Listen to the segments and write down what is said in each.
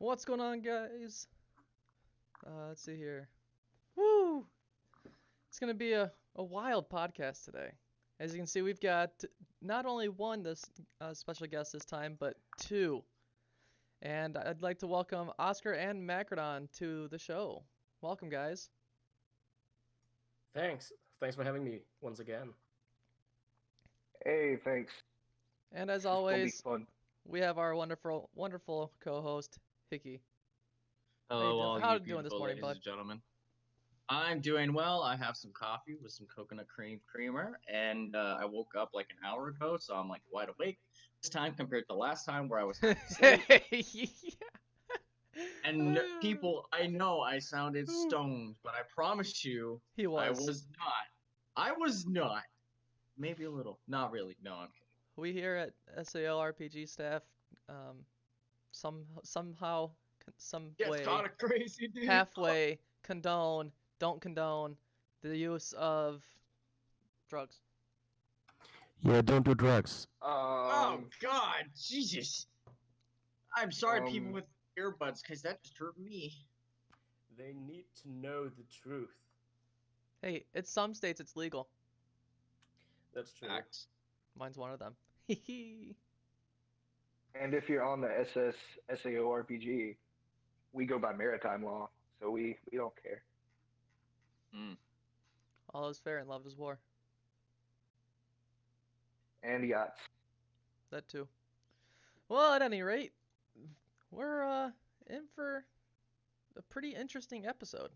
What's going on, guys? Let's see here. Woo! It's gonna be a wild podcast today. As you can see, we've got not only one this special guest this time, but two. And I'd like to welcome Oscar and Macradon to the show. Welcome, guys. Thanks. Thanks for having me once again. Hey, thanks. And as This is gonna be always, fun. we have our wonderful co-host, Hikky. Hello, all How you you doing this beautiful morning, ladies bud? and gentlemen. I'm doing well. I have some coffee with some coconut creamer, and I woke up like an hour ago, so I'm like wide awake this time compared to last time where I was half asleep. And people, I know I sounded stoned, but I promise you, He was. I was not. I was not. Maybe a little. Not really. No, I'm kidding. We here at SAO-RPG staff, somehow, some Gets way, kind of crazy, dude. halfway don't condone the use of drugs. Yeah, don't do drugs. Oh God, Jesus! I'm sorry, people Um, with earbuds, because that just hurt me. They need to know the truth. Hey, it's some states it's legal. That's true. Facts. Mine's one of them. Hee and if you're on the SAO RPG, we go by maritime law, so we don't care. All is fair and love is war. And yachts. That too. Well, at any rate, we're in for a pretty interesting episode.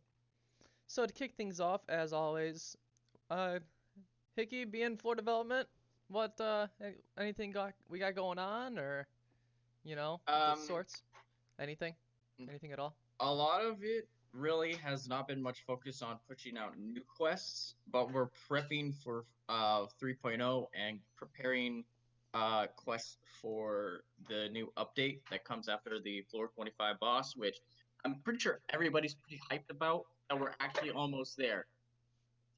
So to kick things off, as always, Hikky, being floor development, what anything we got going on, or the sorts, anything at all? A lot of it really has not been much focus on pushing out new quests, but we're prepping for 3.0 and preparing quests for the new update that comes after the floor 25 boss, which I'm pretty sure everybody's pretty hyped about, and we're actually almost there.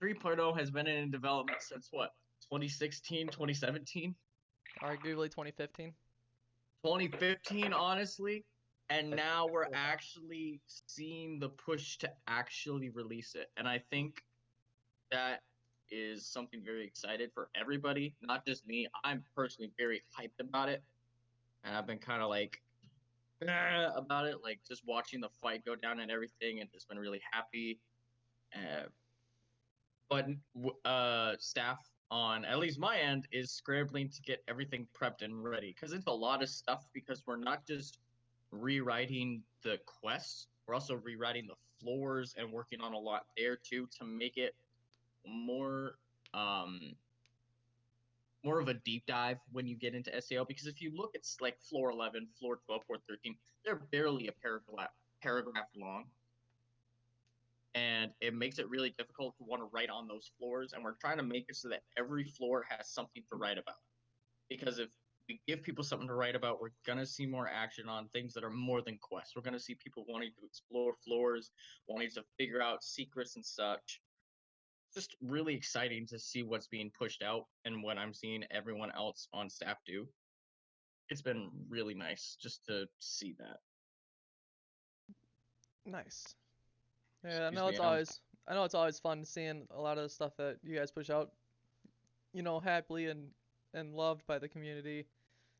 3.0 has been in development since what? 2016, 2017? Arguably 2015. 2015, honestly. And now we're actually seeing the push to actually release it. And I think that is something very excited for everybody, not just me. I'm personally very hyped about it. And I've been kind of like about it, like just watching the fight go down and everything, and just been really happy. But staff on at least my end is scrambling to get everything prepped and ready, because it's a lot of stuff, because we're not just rewriting the quests, we're also rewriting the floors and working on a lot there too to make it more more of a deep dive when you get into SAO, because if you look at like floor 11, floor 12, floor 13, they're barely a paragraph long. And it makes it really difficult to want to write on those floors, and we're trying to make it so that every floor has something to write about. Because if we give people something to write about, we're going to see more action on things that are more than quests. We're going to see people wanting to explore floors, wanting to figure out secrets and such. Just really exciting to see what's being pushed out and what I'm seeing everyone else on staff do. It's been really nice just to see that. Nice. Yeah, Excuse me, I know it's always fun seeing a lot of the stuff that you guys push out, happily and loved by the community.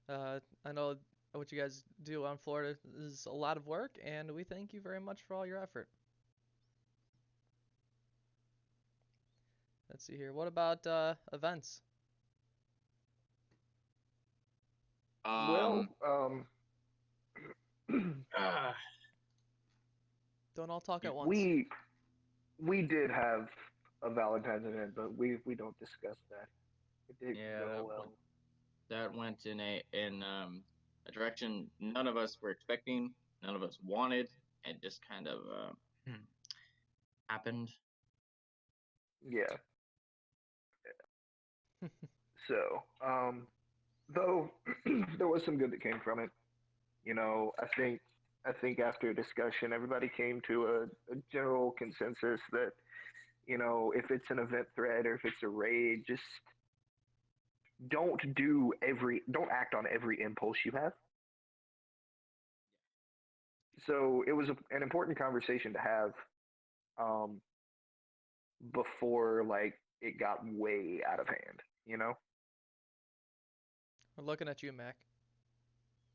I know what you guys do on Florida is a lot of work, and we thank you very much for all your effort. Let's see here. What about events? Well, Don't all talk at once. we did have a Valentine's event, but we don't discuss that. It didn't go well. That went in a direction none of us were expecting, none of us wanted, and just kind of happened. Yeah. So, though there was some good that came from it. I think after discussion, everybody came to a general consensus that, if it's an event thread or if it's a raid, just don't act on every impulse you have. so it was an important conversation to have um, before like it got way out of hand. You know? We're looking at you, Mac.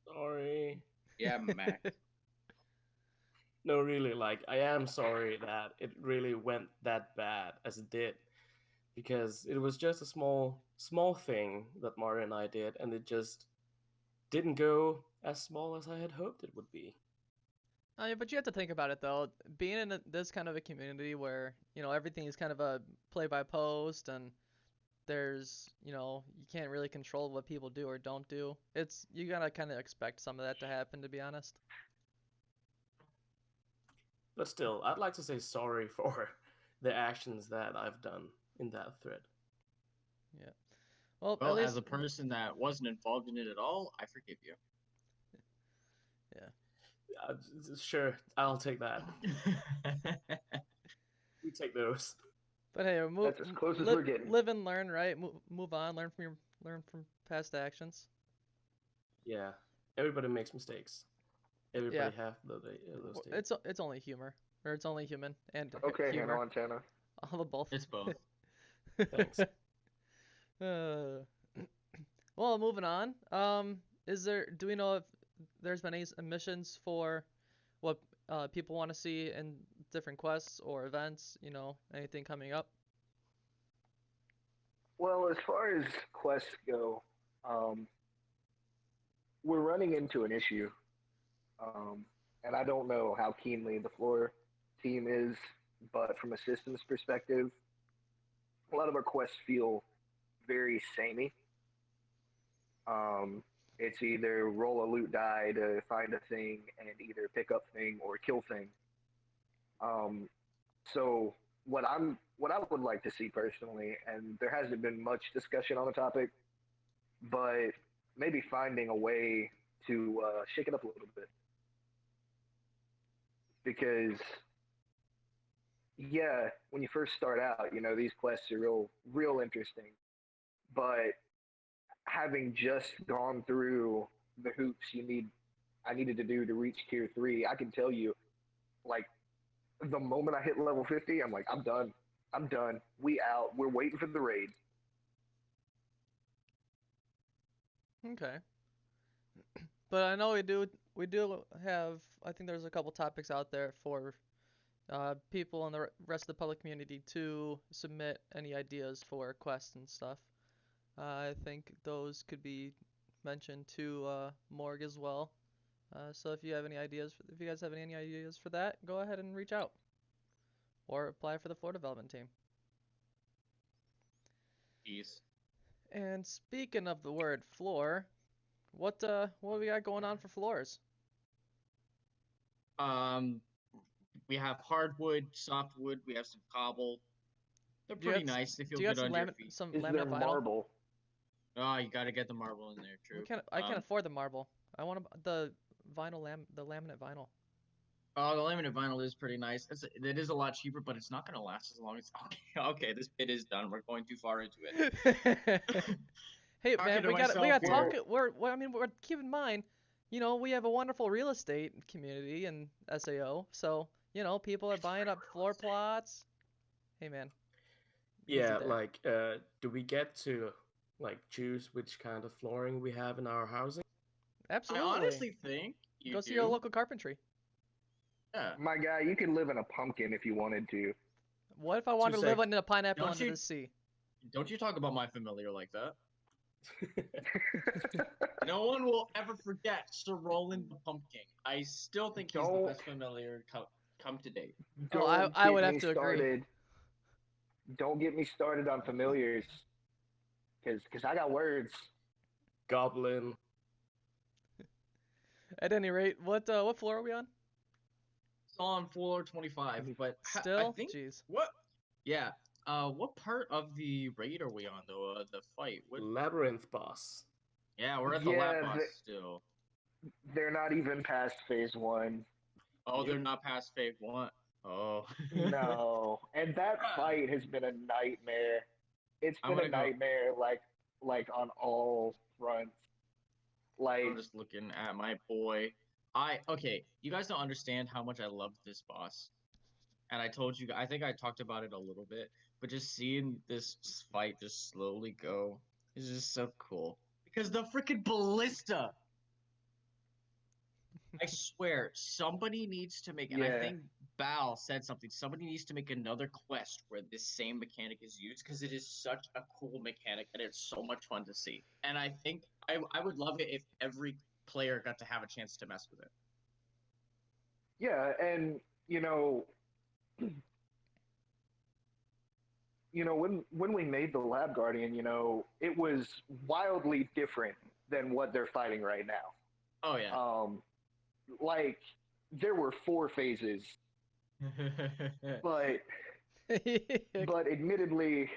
Sorry. Yeah, Mac. No, really, like, I am sorry that it really went that bad as it did. Because it was just a small thing that Mario and I did, and it just didn't go as small as I had hoped it would be. Yeah, but you have to think about it though. Being in this kind of a community where everything is kind of a play by post, and there's you can't really control what people do or don't do. You gotta kind of expect some of that to happen, to be honest. But still, I'd like to say sorry for the actions that I've done in that thread. Yeah. Well, at Well, least as a person that wasn't involved in it at all, I forgive you. Uh, sure, I'll take that. We take those. But hey, That's as close as we're getting. live and learn, right? Move on, learn from past actions. Yeah, everybody makes mistakes. Everybody have those days. It's only humor, or it's only human and Okay, humor. Hannah Montana. All of both. It's both. Thanks. Well, moving on. Do we know if there's been any missions for what people want to see in different quests or events? Anything coming up? Well, as far as quests go, um, we're running into an issue, and I don't know how keenly the floor team is, but from a systems perspective, a lot of our quests feel very samey. It's either roll a loot die to find a thing and either pick up thing or kill thing. So what I would like to see personally, and there hasn't been much discussion on the topic, but maybe finding a way to shake it up a little bit, because yeah, when you first start out, these quests are real interesting, but having just gone through the hoops I needed to do to reach tier 3, I can tell you, like, the moment I hit level 50, I'm like, I'm done. I'm done. We out. We're waiting for the raid. Okay. But I know we do have, I think there's a couple topics out there for people in the rest of the public community to submit any ideas for quests and stuff. I think those could be mentioned to Morg as well. So if you guys have any ideas for that, go ahead and reach out or apply for the floor development team. Peace. And speaking of the word floor, what do we got going on for floors? We have hardwood, softwood. We have some cobble. They're Do you pretty have nice. They feel Do you have good some under your feet. some Is there laminate vinyl? marble? Oh, you gotta get the marble in there. True. I can't afford the marble. I want the laminate vinyl. Oh, the laminate vinyl is pretty nice. It is a lot cheaper, but it's not gonna last as long as. Okay, this bit is done. We're going too far into it. Hey Talking man, to we got myself talk. here. We're keep in mind, we have a wonderful real estate community in SAO, so people are buying up floor plots. Hey man. easy Yeah, there. like, do we get to like choose which kind of flooring we have in our housing? Absolutely. I honestly think you Go do. see your local carpentry. Yeah. My guy, you could live in a pumpkin if you wanted to. What if I wanted to live in a pineapple Don't under you- the sea? Don't you talk about my familiar like that. No one will ever forget Sir Roland the Pumpkin. I still think he's the Don't- best familiar come to date. Oh, Don't I would get have me to agree. started. Don't get me started on familiars, because I got words. Goblin. At any rate, what floor are we on? It's on floor 25, but I Still? think Jeez. what? Yeah. What part of the raid are we on though? The fight. What? Labyrinth boss. Yeah, we're at the Yeah, lab boss still. They're not even past phase 1. Oh, they're Yep. not past phase 1. Oh. No, and that fight has been a nightmare. It's I'm been a gonna go- nightmare, like on all fronts. Like, I'm just looking at my boy. Okay, you guys don't understand how much I loved this boss. And I told you, I think I talked about it a little bit, but just seeing this fight just slowly go is just so cool. Because the freaking ballista! I swear, somebody needs to make, and I Yeah. think Bal said something, somebody needs to make another quest where this same mechanic is used, because it is such a cool mechanic, and it's so much fun to see. And I think I would love it if every player got to have a chance to mess with it. Yeah, and when we made the Lab Guardian, it was wildly different than what they're fighting right now. Oh, yeah. Like there were 4 phases, but admittedly,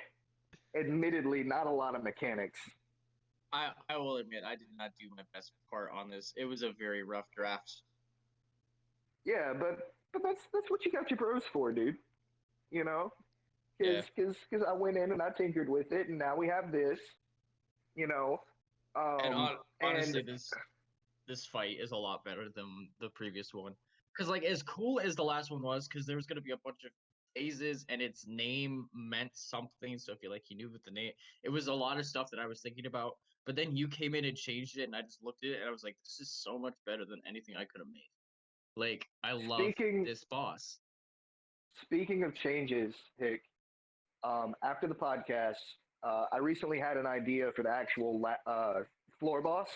not a lot of mechanics. I will admit, I did not do my best part on this. It was a very rough draft. Yeah, but that's what you got your bros for, dude. You know, Yeah. because I went in and I tinkered with it, and now we have this. You know, And honestly, and this fight is a lot better than the previous one. Because like as cool as the last one was, because there was gonna be a bunch of phases and its name meant something. So if you like, you knew what the name. It was a lot of stuff that I was thinking about. But then you came in and changed it, and I just looked at it and I was like, this is so much better than anything I could have made. Like I love speaking this boss. speaking of changes, Hick, after the podcast, I recently had an idea for the actual floor boss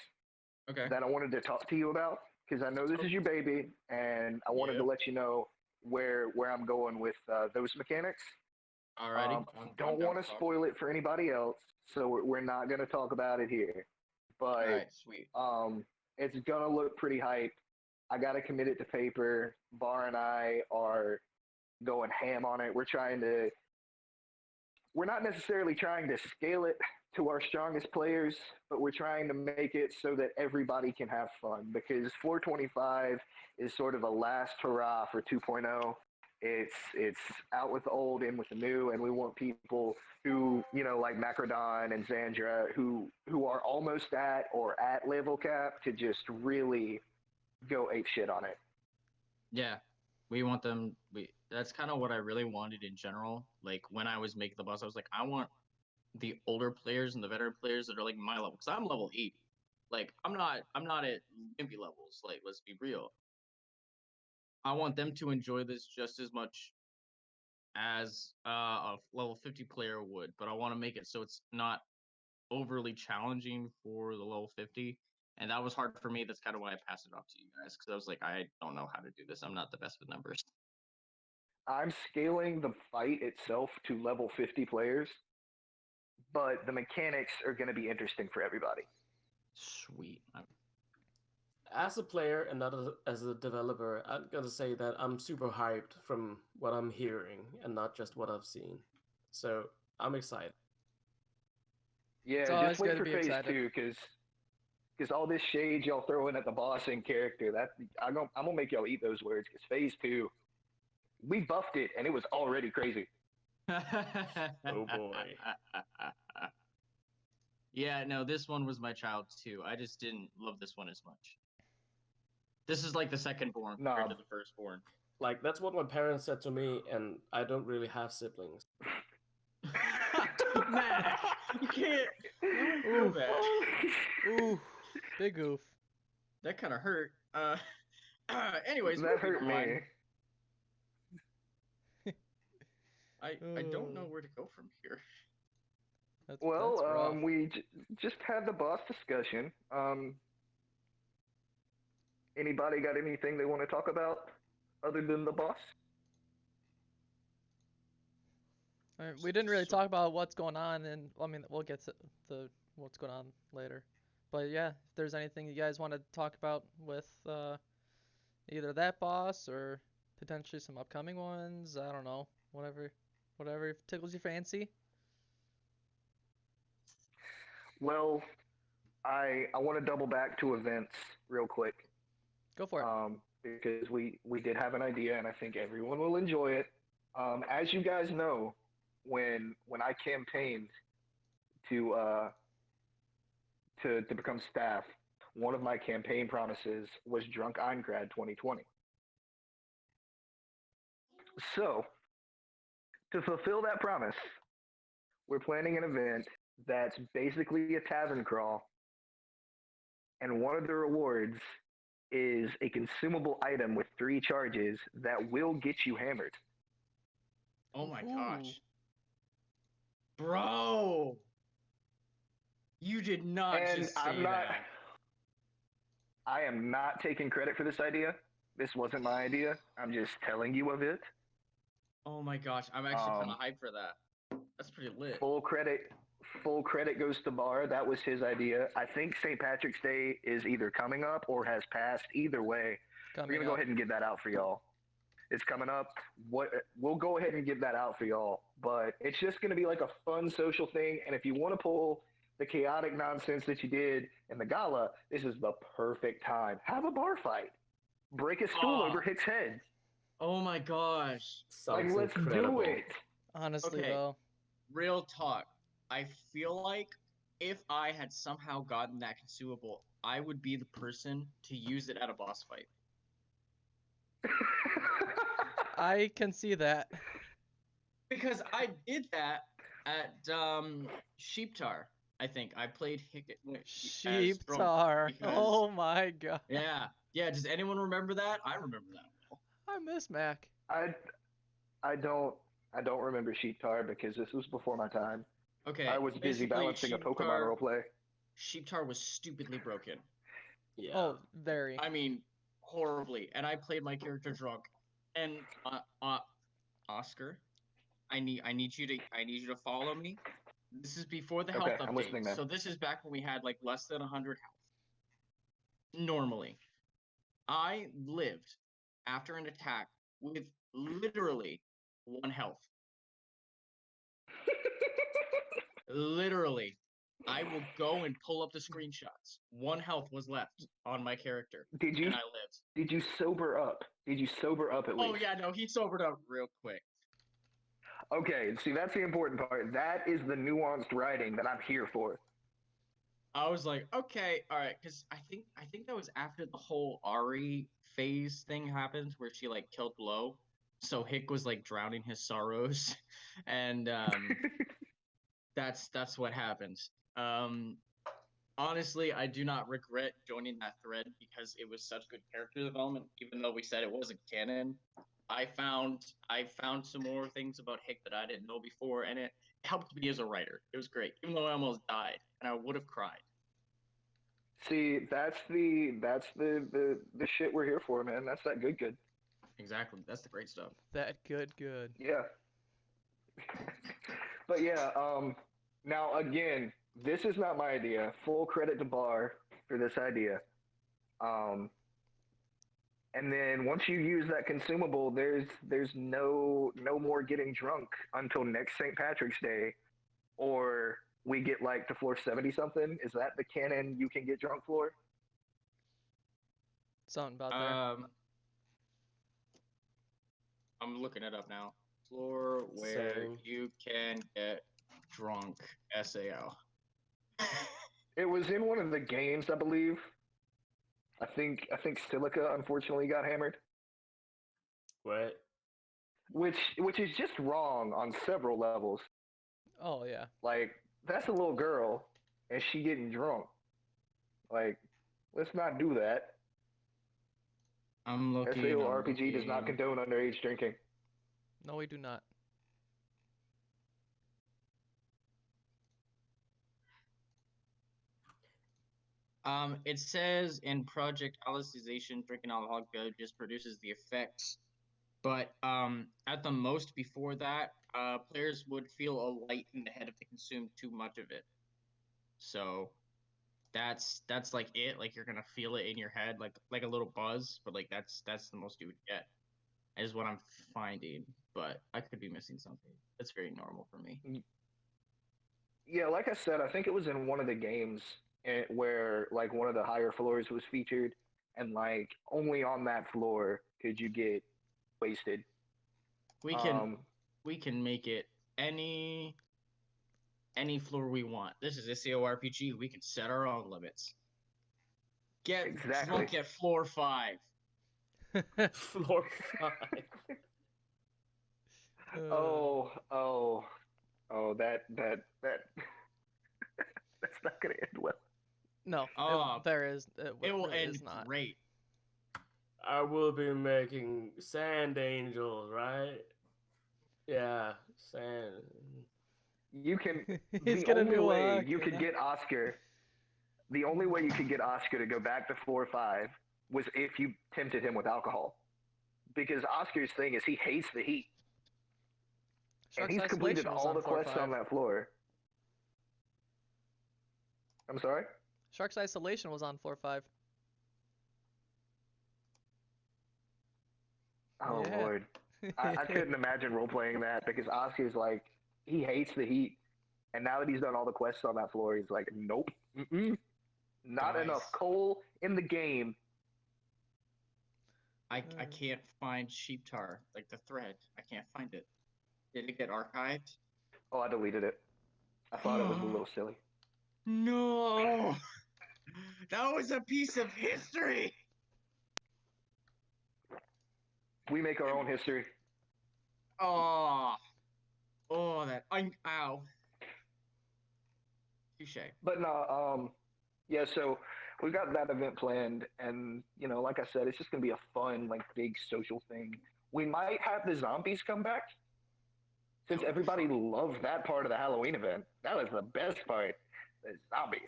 Okay. that I wanted to talk to you about because I know this is your baby, and I wanted to Yep. let you know where I'm going with those mechanics. Alrighty. Don't want to spoil it for anybody else, so we're not going to talk about it here. But Alright, sweet. it's gonna look pretty hype. I got to commit it to paper. Bar and I are going ham on it. We're not necessarily trying to scale it to our strongest players, but we're trying to make it so that everybody can have fun because 425 is sort of a last hurrah for 2.0. It's out with the old, in with the new, and we want people who, like Macradon and Zandra, who are almost at or at level cap to just really go ape shit on it. Yeah, we want them. That's kind of what I really wanted in general. Like when I was making the boss, I was like, I want the older players and the veteran players that are like my level, because I'm level 80. Like I'm not at Wimpy levels. Like let's be real. I want them to enjoy this just as much as a level 50 player would, but I want to make it so it's not overly challenging for the level 50. And that was hard for me. That's kind of why I passed it off to you guys, because I was like, I don't know how to do this. I'm not the best with numbers. I'm scaling the fight itself to level 50 players, but the mechanics are going to be interesting for everybody. Sweet. As a player and not as a developer, I'm gonna say that I'm super hyped from what I'm hearing and not just what I've seen. So I'm excited. Yeah, just wait for phase 2 because all this shade y'all throwing at the boss and character, I'm gonna make y'all eat those words because phase 2, we buffed it and it was already crazy. Oh boy. Yeah, no, this one was my child too. I just didn't love this one as much. This is like the second born compared to the firstborn. Like that's what my parents said to me, and I don't really have siblings. Mac, you can't. Ooh, Ooh, big oof. That kind of hurt. Anyways, that hurt me. I don't know where to go from here. That's we just had the boss discussion. Anybody got anything they want to talk about other than the boss? We didn't really talk about what's going on, and I mean, we'll get to what's going on later. But yeah, if there's anything you guys want to talk about with either that boss or potentially some upcoming ones, I don't know, whatever tickles your fancy. Well, I want to double back to events real quick. Go for it. Because we did have an idea, and I think everyone will enjoy it. As you guys know, when I campaigned to become staff, one of my campaign promises was Drunk Aincrad 2020. So, to fulfill that promise, we're planning an event that's basically a tavern crawl, and one of the rewards is a consumable item with 3 charges that will get you hammered. Oh my Ooh. gosh. Bro! You did not And just say I'm not. that. I am not taking credit for this idea. This wasn't my idea. I'm just telling you of it. Oh my gosh, I'm actually kind of hyped for that. That's pretty lit. Full credit goes to Bar. That was his idea. I think St. Patrick's Day is either coming up or has passed. Either way, we're gonna go ahead and get that out for y'all. It's coming up. We'll go ahead and get that out for y'all. But it's just gonna be like a fun social thing. And if you want to pull the chaotic nonsense that you did in the gala, this is the perfect time. Have a bar fight. Break a stool over Hick's head. Oh my gosh. Sounds Like, let's incredible. do it. Honestly, Okay. though. Real talk. I feel like if I had somehow gotten that consumable, I would be the person to use it at a boss fight. I can see that. Because I did that at Sheeptar. I think I played Hikky. Sheep tar. Oh my god. Yeah. Does anyone remember that? I remember that. I miss Mac. I don't remember Sheep Tar because this was before my time. Okay. I was busy basically, balancing a Pokemon roleplay. Sheeptar was stupidly broken. Yeah. Oh, very. I mean, horribly. And I played my character drunk. And Oscar, I need you to follow me. This is before the health update. I'm listening, man. So this is back when we had like less than 100 health. Normally, I lived after an attack with literally 1 health. Literally. I will go and pull up the screenshots. 1 health was left on my character. Did you? And I lived. Did you sober up? Did you sober up at least? Oh yeah, no, he sobered up real quick. Okay, see, that's the important part. That is the nuanced writing that I'm here for. I was like, okay, all right, because I think that was after the whole Ari phase thing happened, where she like killed Blow, so Hick was like drowning his sorrows, and that's what happened. Honestly, I do not regret joining that thread because it was such good character development, even though we said it wasn't canon. I found some more things about Hick that I didn't know before, and it helped me as a writer. It was great, even though I almost died, and I would have cried. See, that's the shit we're here for, man. That's that good. Exactly, that's the great stuff. That good. Yeah. But yeah, now again, this is not my idea. Full credit to Bar for this idea. And then once you use that consumable, there's no more getting drunk until next St. Patrick's Day, or we get like to floor 70 something. Is that the canon you can get drunk floor? Something about there. I'm looking it up now. Floor where Same. you can get drunk SAO. It was in one of the games, I believe. I think Silica unfortunately got hammered, What? which is just wrong on several levels. Oh yeah. Like, that's a little girl and she getting drunk. Like, let's not do that. I'm looking. SAO-RPG does not condone underage drinking. No, we do not. It says in Project Alicesation, drinking alcoholic beverages produces the effects, but at the most before that, players would feel a light in the head if they consumed too much of it. So that's like it. Like you're gonna feel it in your head, like a little buzz, but like that's the most you would get, is what I'm finding. But I could be missing something. That's very normal for me. Yeah, like I said, I think it was in one of the games where like one of the higher floors was featured, and like only on that floor could you get wasted. We can make it any floor we want. This is SAO-RPG. We can set our own limits. Get Exactly. drunk at floor 5. Floor 5. Oh, that that's not gonna end well. No, Oh, there is. It It will really end is not. great. I will be making sand angels, right? Yeah, sand. You can. He's The gonna only do way you walking could on- get Oscar, the only way you could get Oscar to go back to 4 or 5 was if you tempted him with alcohol, because Oscar's thing is he hates the heat, and Shark's he's completed Isolation was all on the floor quests 5. on that floor. I'm sorry. Shark's Isolation was on floor 5. Oh Yeah. Lord, I couldn't imagine role playing that because Oscar's like he hates the heat, and now that he's done all the quests on that floor, he's like, nope, not Guys. enough coal in the game. I can't find sheep tar, like the thread. I can't find it. Did it get archived? Oh, I deleted it. I thought it was a little silly. No! That was a piece of history! We make our own history. Oh, ow. Touche. But no, yeah. So we've got that event planned, and like I said, it's just gonna be a fun, like, big social thing. We might have the zombies come back, since That would be everybody fun. loved that part of the Halloween event. That was the best part. The zombies.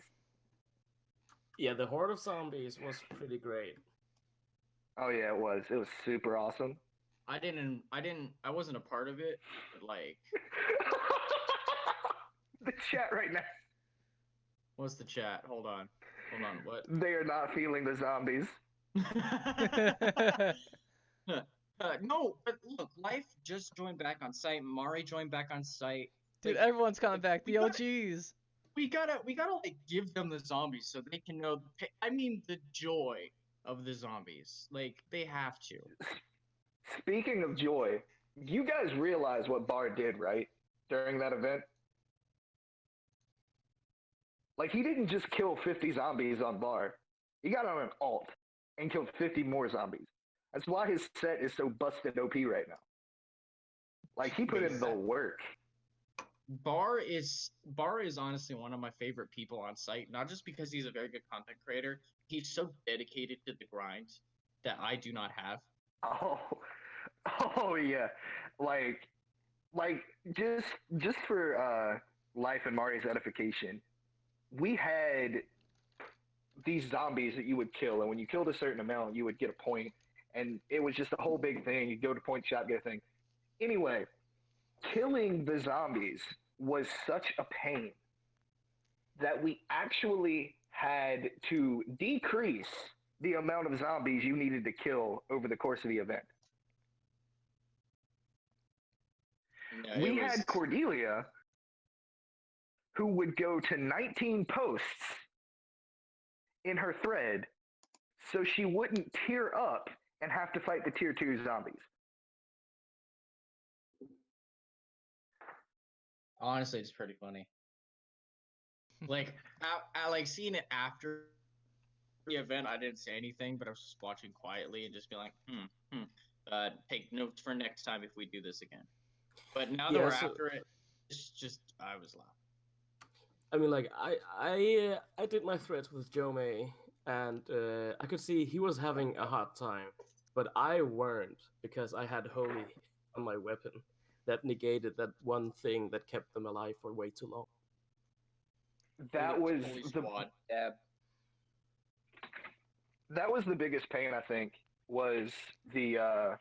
Yeah, the horde of zombies was pretty great. Oh yeah, it was. It was super awesome. I wasn't a part of it, but like, The chat right now, what's the chat? Hold on, what? they are not feeling the zombies. No, but look, Life just joined back on site. Mari joined back on site. Dude, Like, everyone's coming back. we The gotta- OGs. we gotta like give them the zombies so they can know. The joy of the zombies. Like they have to. Speaking of joy, you guys realize what Bard did, right? During that event? Like, he didn't just kill 50 zombies on Bar. He got on an alt and killed 50 more zombies. That's why his set is so busted OP right now. Like, he put in the work. Bar is honestly one of my favorite people on site, not just because he's a very good content creator. He's so dedicated to the grind that I do not have. Oh yeah. Like just for Life and Mari's edification, we had these zombies that you would kill, and when you killed a certain amount, you would get a point, and it was just a whole big thing. You'd go to point shop, get a thing. Anyway, killing the zombies was such a pain that we actually had to decrease the amount of zombies you needed to kill over the course of the event. Yeah, We had Cordelia, who would go to 19 posts in her thread so she wouldn't tear up and have to fight the tier 2 zombies. honestly, it's pretty funny. Like, I like seeing it after the event. I didn't say anything, but I was just watching quietly and just be like, take notes for next time if we do this again. But now that we're after it, it's just I was laughing. I mean, like, I did my threads with Joe May, and I could see he was having a hard time, but I weren't, because I had Holy on my weapon that negated that one thing that kept them alive for way too long. That was Holy the squad. Dab. that was the biggest pain, I think, was the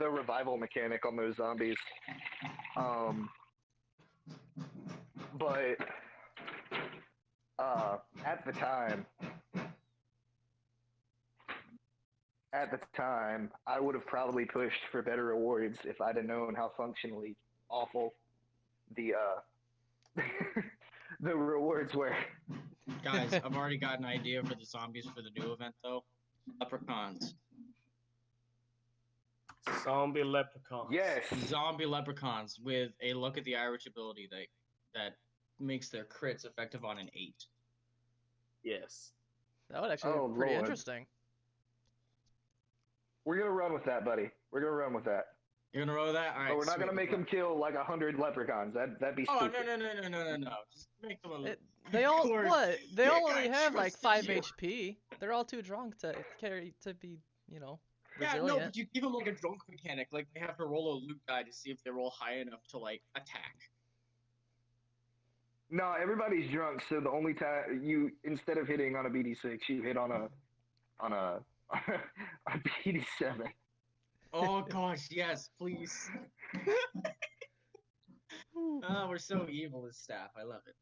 revival mechanic on those zombies. But at the time, I would have probably pushed for better rewards if I'd have known how functionally awful the the rewards were. Guys, I've already got an idea for the zombies for the new event, though. Leprechauns. Zombie leprechauns. Yes. Zombie leprechauns with a look at the Irish ability that makes their crits effective on an 8. Yes. That would actually Oh, be pretty Lord. interesting. We're gonna run with that, buddy. We're gonna run with that. You're gonna roll that? All right. But we're not sweet, gonna make let's him kill like 100 leprechaums. That'd be Oh stupid. no! Just make them a. They all Cord. what? They Yeah, all I only have like trusted 5 you. HP. They're all too drunk to be, Yeah, no, resilient. but you give them like a drunk mechanic. Like they have to roll a loot die to see if they roll high enough to like attack. No, everybody's drunk, so the only time you instead of hitting on a BD6, you hit on a a BD7. Oh gosh, yes, please. Oh, we're so evil as staff. I love it.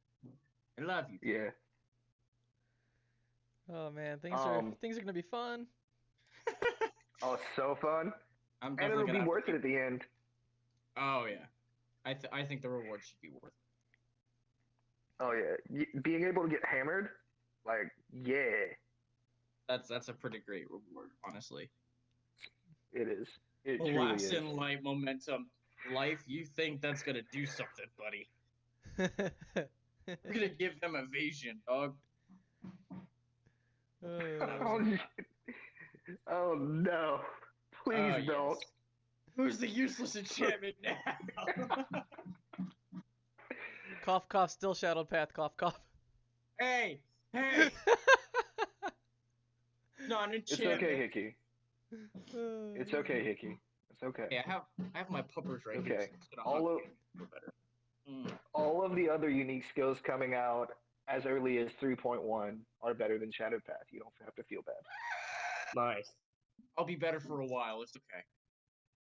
I love you. Yeah. Oh man, things are gonna be fun. Oh, it's so fun, I'm and definitely it'll gonna be have worth to it at the end. Oh yeah, I think the reward should be worth it. Oh yeah, being able to get hammered, like yeah, That's a pretty great reward, honestly. it is. It truly Blast is. in light momentum. Life, you think that's gonna do something, buddy? We're gonna give them evasion, dog. Oh, oh no! Please Oh, don't. yes. Who's the useless enchantment now? Cough, cough. Still shadowed path. Cough, cough. Hey! Not an It's enchantment. okay, Hikky. It's okay, Hikky. It's okay. Yeah, I have my puppers right Okay. here. So it's gonna All hug of me. Feel better. all of the other unique skills coming out as early as 3.1 are better than Shadowed Path. You don't have to feel bad. Nice. I'll be better for a while. It's okay.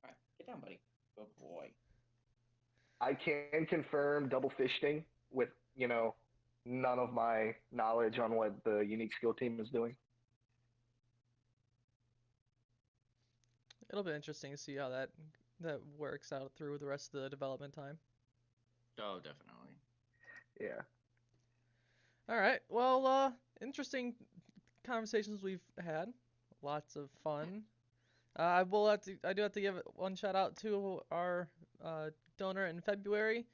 All right, get down, buddy. Good boy. I can confirm double fisting with, none of my knowledge on what the unique skill team is doing. It'll be interesting to see how that works out through the rest of the development time. Oh, definitely. Yeah. All right. Well, interesting conversations we've had. Lots of fun. I do have to give one shout out to our donor in February,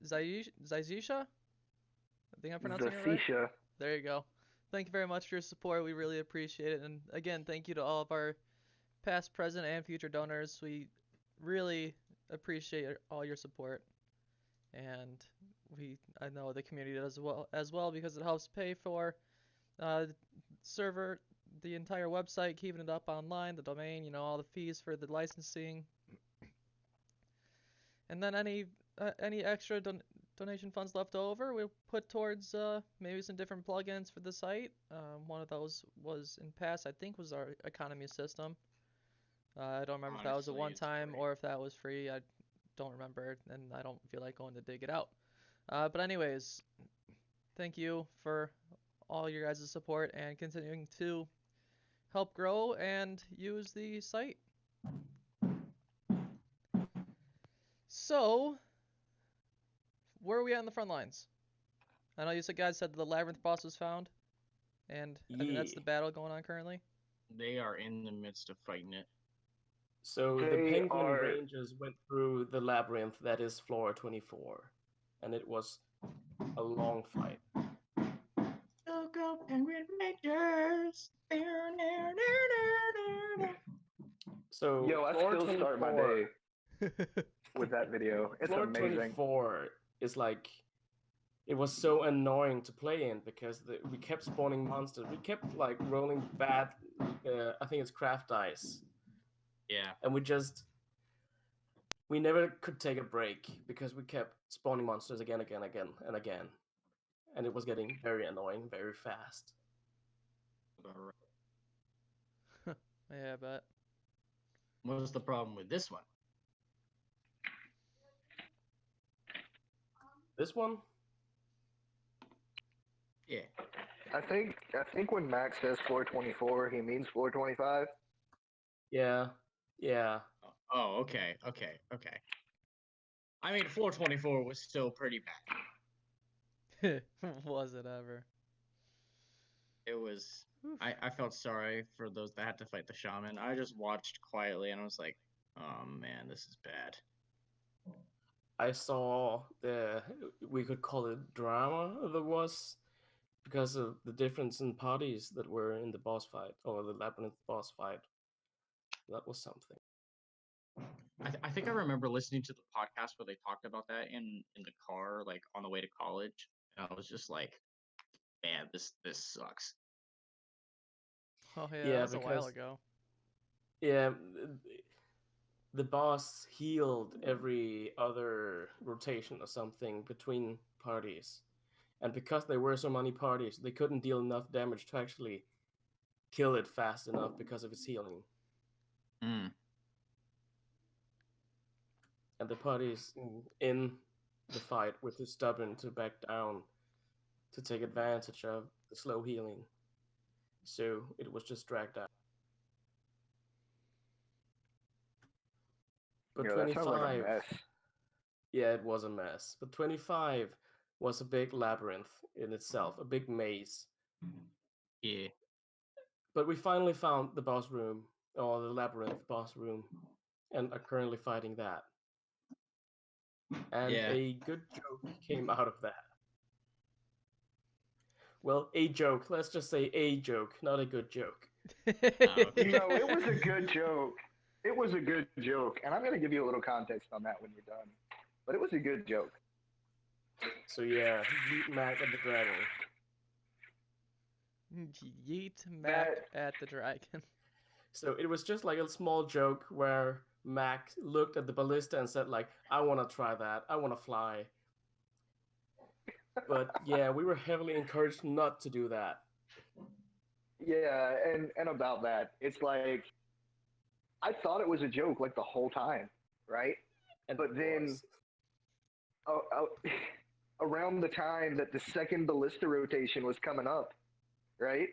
Zizisha. I think I'm pronouncing it right. Zasisha. There you go. Thank you very much for your support. We really appreciate it. And again, thank you to all of our past, present, and future donors. We really appreciate all your support. And I know the community does as well because it helps pay for server, the entire website, keeping it up online, the domain, all the fees for the licensing. And then any extra donation funds left over, we'll put towards maybe some different plugins for the site. One of those was in past, I think, was our economy system. I don't remember if that was a one-time or if that was free. I don't remember, and I don't feel like going to dig it out. But anyways, thank you for all your guys' support and continuing to help grow and use the site. So, where are we at in the front lines? I know you guys said the Labyrinth boss was found, and I think that's the battle going on currently. They are in the midst of fighting it. So the Penguin Rangers went through the labyrinth that is floor 24, and it was a long fight. Go Penguin Rangers! So Yo, I floor still 24, start my day with that video. It's floor amazing. 24 is like, it was so annoying to play in because we kept spawning monsters. We kept like rolling bad, I think it's craft dice. Yeah. And we never could take a break because we kept spawning monsters again. And it was getting very annoying very fast. Yeah, I bet. What was the problem with this one? This one? Yeah. I think when Max says floor 24, he means floor 25. Yeah. Oh, okay. I mean, floor 24 was still pretty bad. Was it ever? It was. I felt sorry for those that had to fight the shaman. I just watched quietly and I was like, oh man, this is bad. I saw we could call it drama, there was because of the difference in parties that were in the boss fight or the labyrinth boss fight. That was something. I think I remember listening to the podcast where they talked about that in the car, like on the way to college, and I was just like, "Man, this sucks." Oh yeah, that Yeah, was a while because ago. yeah, the boss healed every other rotation or something between parties. And because there were so many parties, they couldn't deal enough damage to actually kill it fast enough because of its healing. Mm. And the parties in the fight were too stubborn to back down to take advantage of the slow healing. So it was just dragged out. But That sounds like a 25, mess. yeah, it was a mess. But 25 was a big labyrinth in itself, a big maze. Yeah. But we finally found the boss room, or the labyrinth boss room, and are currently fighting that. And Yeah. a good joke came out of that. Well, a joke. Let's just say a joke, not a good joke. Okay. No, it was a good joke. It was a good joke, and I'm gonna give you a little context on that when you're done. But it was a good joke. So yeah, yeet Mac at the dragon. Yeet Mac That at the dragon. So it was just like a small joke where Mac looked at the ballista and said like, I want to try that. I want to fly. But yeah, we were heavily encouraged not to do that. yeah, and about that, it's like I thought it was a joke like the whole time, right? And But it then was. around the time that the second ballista rotation was coming up, right?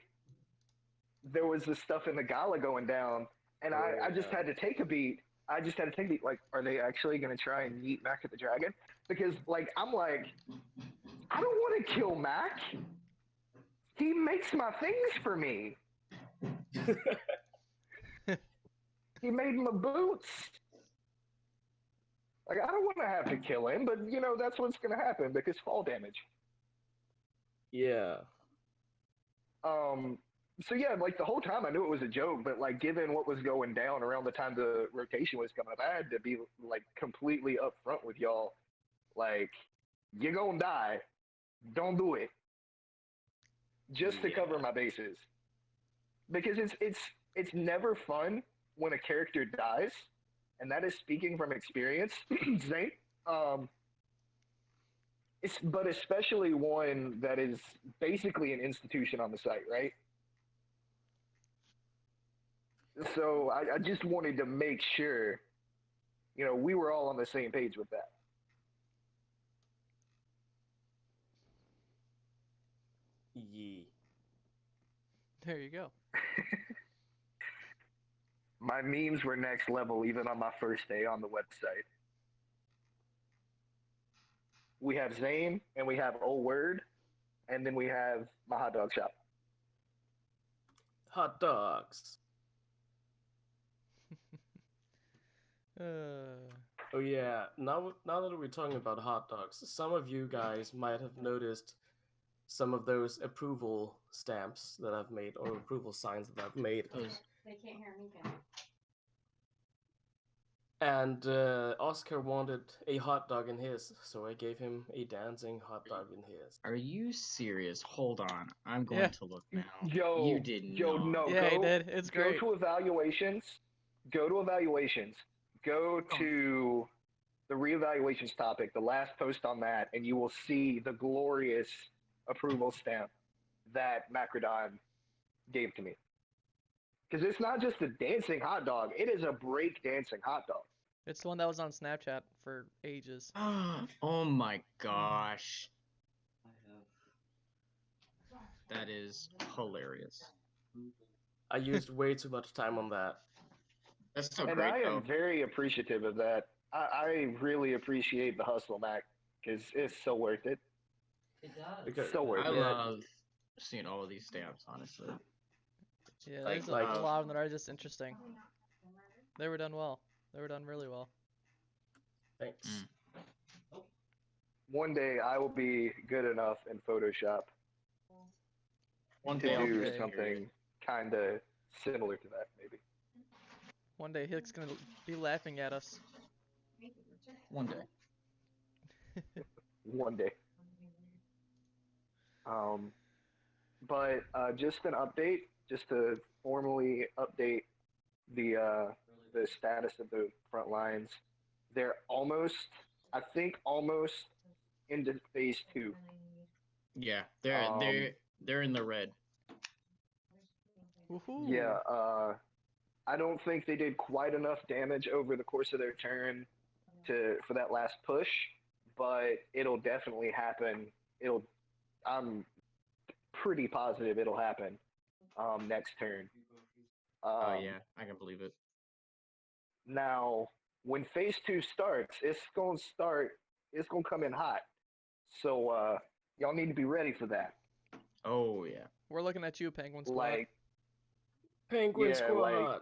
There was this stuff in the gala going down, and I just Yeah. had to take a beat. I just had to take a beat. Like, are they actually going to try and yeet Mac at the dragon? Because, like, I'm like, I don't want to kill Mac. He makes my things for me. He made my boots. Like, I don't want to have to kill him, but that's what's going to happen because fall damage. Yeah. Um, so yeah, like the whole time I knew it was a joke, but like given what was going down around the time the rotation was coming up, I had to be like completely upfront with y'all. Like, you're gonna die. Don't do it. Just to cover Yeah. my bases. Because it's never fun when a character dies, and that is speaking from experience, Zane. Um, but especially one that is basically an institution on the site, right? So I just wanted to make sure, we were all on the same page with that. Yee. There you go. My memes were next level even on my first day on the website. We have Zane and we have Old Word, and then we have my hot dog shop. Hot dogs. Oh yeah. Now that we're talking about hot dogs, some of you guys might have noticed some of those approval stamps that I've made or approval signs that I've made. They can't hear anything. And Oscar wanted a hot dog in his, so I gave him a dancing hot dog in his. Are you serious? Hold on. I'm going Yeah. to look now. Yo, You did not. no, Yeah, he go, did. It's go great. to evaluations. Go to evaluations. Go to the reevaluations topic, the last post on that, and you will see the glorious approval stamp that Macradon gave to me. Because it's not just a dancing hot dog; it is a break dancing hot dog. It's the one that was on Snapchat for ages. Oh my gosh. That is hilarious. I used way too much time on that. That's so And great, I though. am very appreciative of that. I really appreciate the hustle, Mac, because it's so worth it. It does. Because So worth I it. love seeing all of these stamps, honestly. Yeah, Like- there's a lot of them that are just interesting. They were done well. They were done really well. thanks. One day I will be good enough in Photoshop One to day I'll do Okay. something kind of similar to that, maybe. One day Hick's gonna be laughing at us. One day. One day. But just an update, just to formally update the status of the front lines. They're almost, I think, almost into phase 2. Yeah, Um, they're in the red. Woohoo! Yeah, I don't think they did quite enough damage over the course of their turn for that last push, but it'll definitely happen. I'm pretty positive it'll happen next turn. Oh yeah, I can believe it. Now, when phase 2 starts, it's gonna come in hot. So y'all need to be ready for that. Oh yeah. We're looking at you, Penguin Squad. Like, Penguin yeah, Squad. like,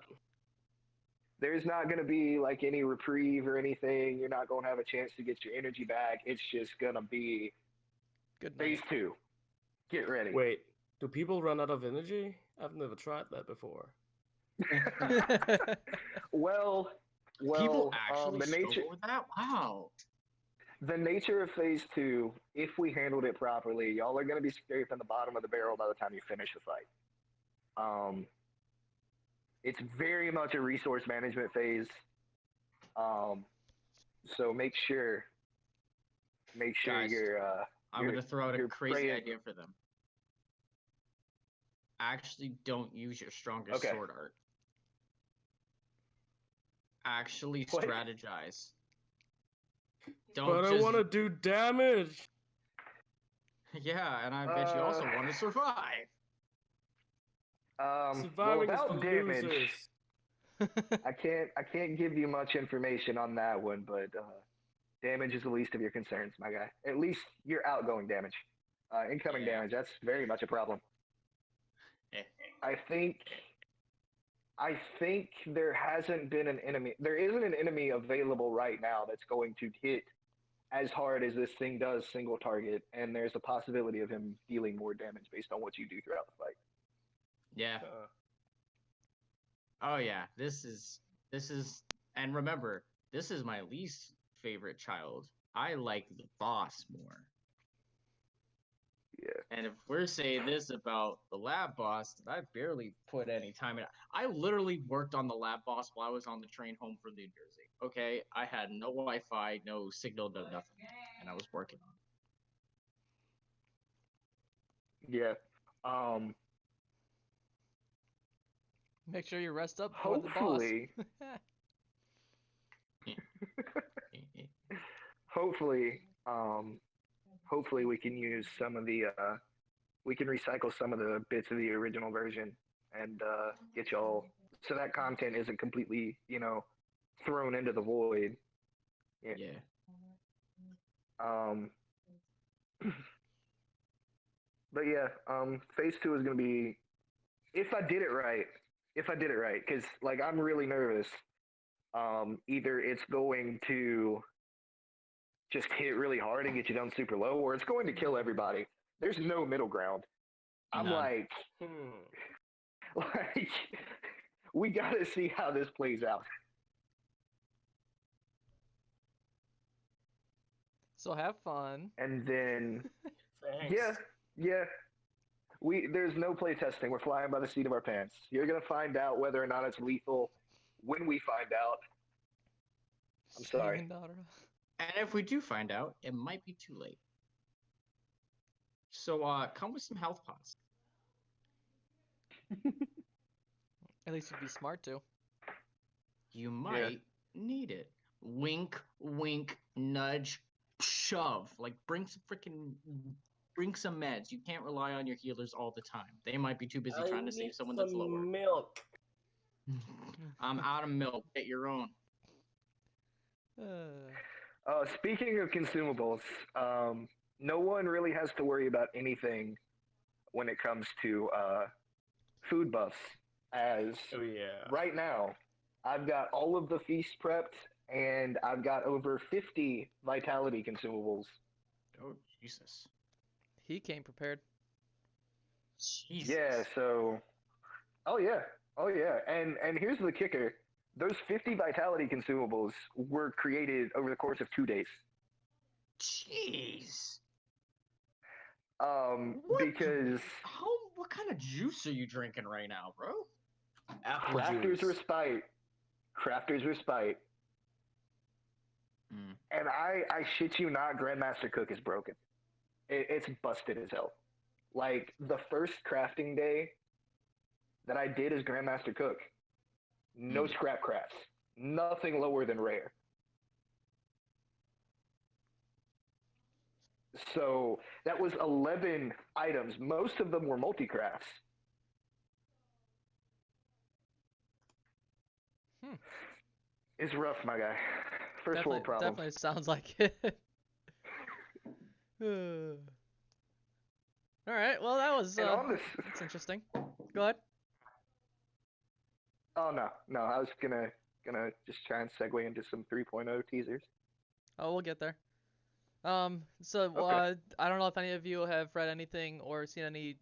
there's not gonna be like any reprieve or anything. You're not gonna have a chance to get your energy back. It's just gonna be Good phase night. 2. Get ready. Wait, do people run out of energy? I've never tried that before. Well, People actually the nature struggle with that? Wow. the nature of phase 2, if we handled it properly, y'all are gonna be scraping the bottom of the barrel by the time you finish the fight. It's very much a resource management phase. So make sure Guys, you're I'm gonna throw out a you're crazy praying- idea for them. Actually, don't use your strongest Okay. sword art. Actually, What? strategize. Don't But just... I want to do damage. Yeah, and I bet you also want to survive. well, Surviving is about for damage, losers. I can't give you much information on that one, but damage is the least of your concerns, my guy. At least your outgoing damage. Incoming Yeah. damage, that's very much a problem. I think there hasn't been an enemy. There isn't an enemy available right now that's going to hit as hard as this thing does single target, and there's a possibility of him dealing more damage based on what you do throughout the fight. Yeah. Oh yeah, this is, and remember, this is my least favorite child. I like the boss more. Yeah. And if we're saying this about the lab boss, I barely put any time in. I literally worked on the lab boss while I was on the train home from New Jersey. Okay, I had no Wi-Fi, no signal, no nothing, and I was working on it. Yeah. Make sure you rest up for the boss. Hopefully, hopefully we can use some of the we can recycle some of the bits of the original version and get y'all so that content isn't completely, thrown into the void. Yeah. But yeah, phase 2 is gonna be, if I did it right, because like I'm really nervous. Either it's going to just hit really hard and get you down super low, or it's going to kill everybody. There's no middle ground. I'm None. like, we gotta see how this plays out. So have fun. And then, Thanks. yeah, there's no play testing. We're flying by the seat of our pants. You're gonna find out whether or not it's lethal when we find out. I'm sorry. Sayonara. And if we do find out, it might be too late. So come with some health pots. At least you'd be smart to. You might need it. Wink, wink, nudge, shove. Like bring some meds. You can't rely on your healers all the time. They might be too busy trying to save someone that's lower. Milk. I'm out of milk. Get your own. Speaking of consumables, no one really has to worry about anything when it comes to food buffs. As right now, I've got all of the feasts prepped, and I've got over 50 vitality consumables. Oh, Jesus. He came prepared. Jesus. Yeah, so oh yeah. Oh yeah. And here's the kicker. Those 50 vitality consumables were created over the course of 2 days. Jeez. Because What kind of juice are you drinking right now, bro? Apple Crafter's juice. Respite. Crafter's Respite. Mm. And I shit you not, Grandmaster Cook is broken. It's busted as hell. Like, the first crafting day that I did as Grandmaster Cook, no scrap crafts. Nothing lower than rare. So that was 11 items. Most of them were multi-crafts. It's rough, my guy. First world problems. Definitely sounds like it. All right. Well, that was And on this, that's interesting. Go ahead. oh no, I was gonna just try and segue into some 3.0 teasers. Oh, we'll get there. So Okay. I don't know if any of you have read anything or seen any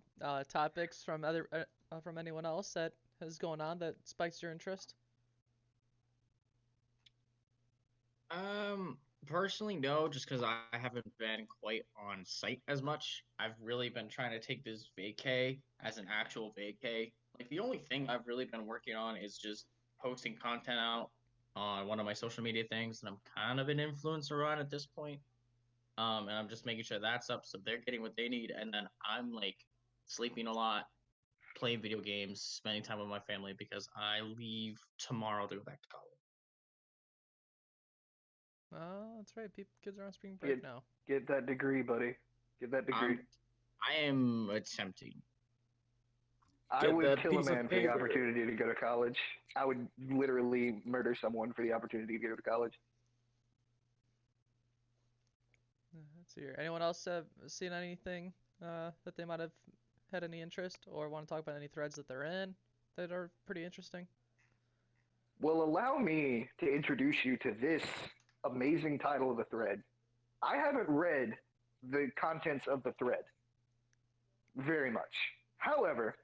topics from from anyone else that is going on that spikes your interest. Personally, no, just because I haven't been quite on site as much. I've really been trying to take this vacay as an actual vacay. Like, the only thing I've really been working on is just posting content out on one of my social media things, and I'm kind of an influencer on at this point. And I'm just making sure that's up so they're getting what they need, and then I'm like sleeping a lot, playing video games, spending time with my family because I leave tomorrow to go back to college. Oh, that's right. Kids are on spring break now. Get that degree, buddy. Get that degree. I am attempting. I Get would that kill a piece of man for the paper. opportunity to go to college. I would literally murder someone for the opportunity to go to college. Let's see here. Anyone else have seen anything that they might have had any interest or want to talk about any threads that they're in that are pretty interesting? Well, allow me to introduce you to this amazing title of the thread. I haven't read the contents of the thread very much. However,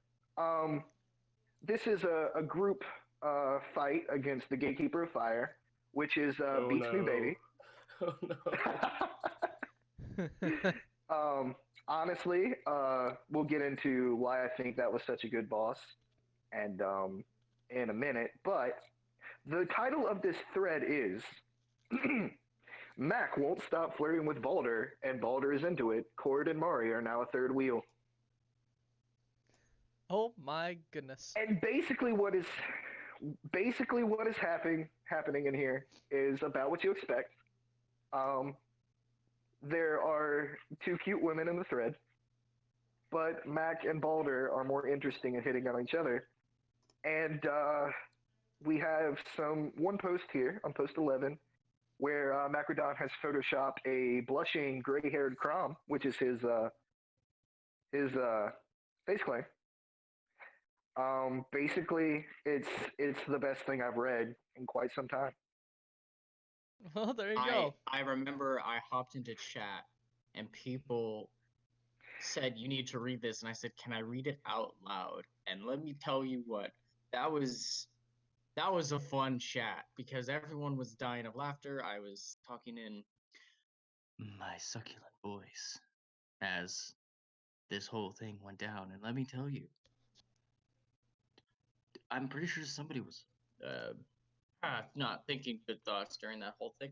this is a group fight against the Gatekeeper of Fire, which is Beats' new baby. Oh no. Honestly, we'll get into why I think that was such a good boss, and in a minute. But the title of this thread is Mac won't stop flirting with Baldur, and Baldur is into it. Cord and Mari are now a third wheel. Oh my goodness. And basically what is happening in here is about what you expect. There are two cute women in the thread, but Mac and Baldur are more interesting in hitting on each other. And we have one post here on post 11 where Macradon has photoshopped a blushing gray-haired Crom, which is his face claim. Basically, it's the best thing I've read in quite some time. Well, there you go. I remember I hopped into chat and people said you need to read this, and I said, can I read it out loud? And let me tell you what, that was a fun chat because everyone was dying of laughter. I was talking in my succulent voice as this whole thing went down, and let me tell you, I'm pretty sure somebody was not thinking good thoughts during that whole thing.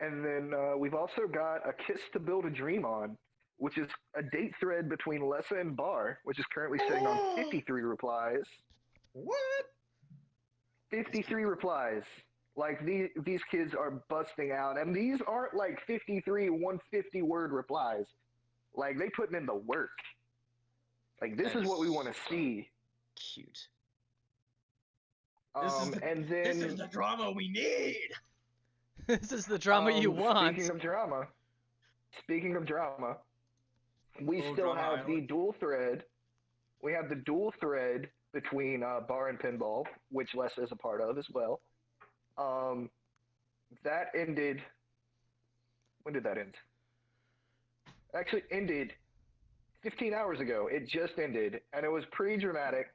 And then we've also got a Kiss to Build a Dream on, which is a date thread between Lessa and Bar, which is currently sitting on 53 replies. What? 53 replies. Like, these kids are busting out. And these aren't like 53 150 word replies. Like, they putting in the work. Like, this is what we want to see. Cute. This is the drama we need. This is the drama you want. Speaking of drama, we still Drama have Island. the dual thread. We have the dual thread between Bar and Pinball, which Les is a part of as well. That ended. When did that end? Actually, ended 15 hours ago. It just ended, and it was pretty dramatic.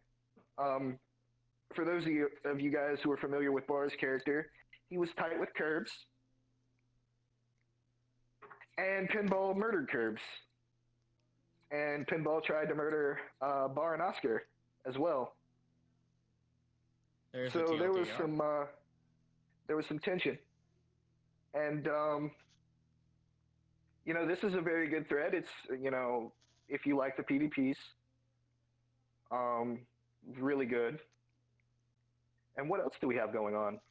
For those of you guys who are familiar with Bar's character, he was tight with Curbs, and Pinball murdered Curbs, and Pinball tried to murder Bar and Oscar as well. There's So a there was some tension, and this is a very good thread. It's if you like the PvPs, really good. And what else do we have going on?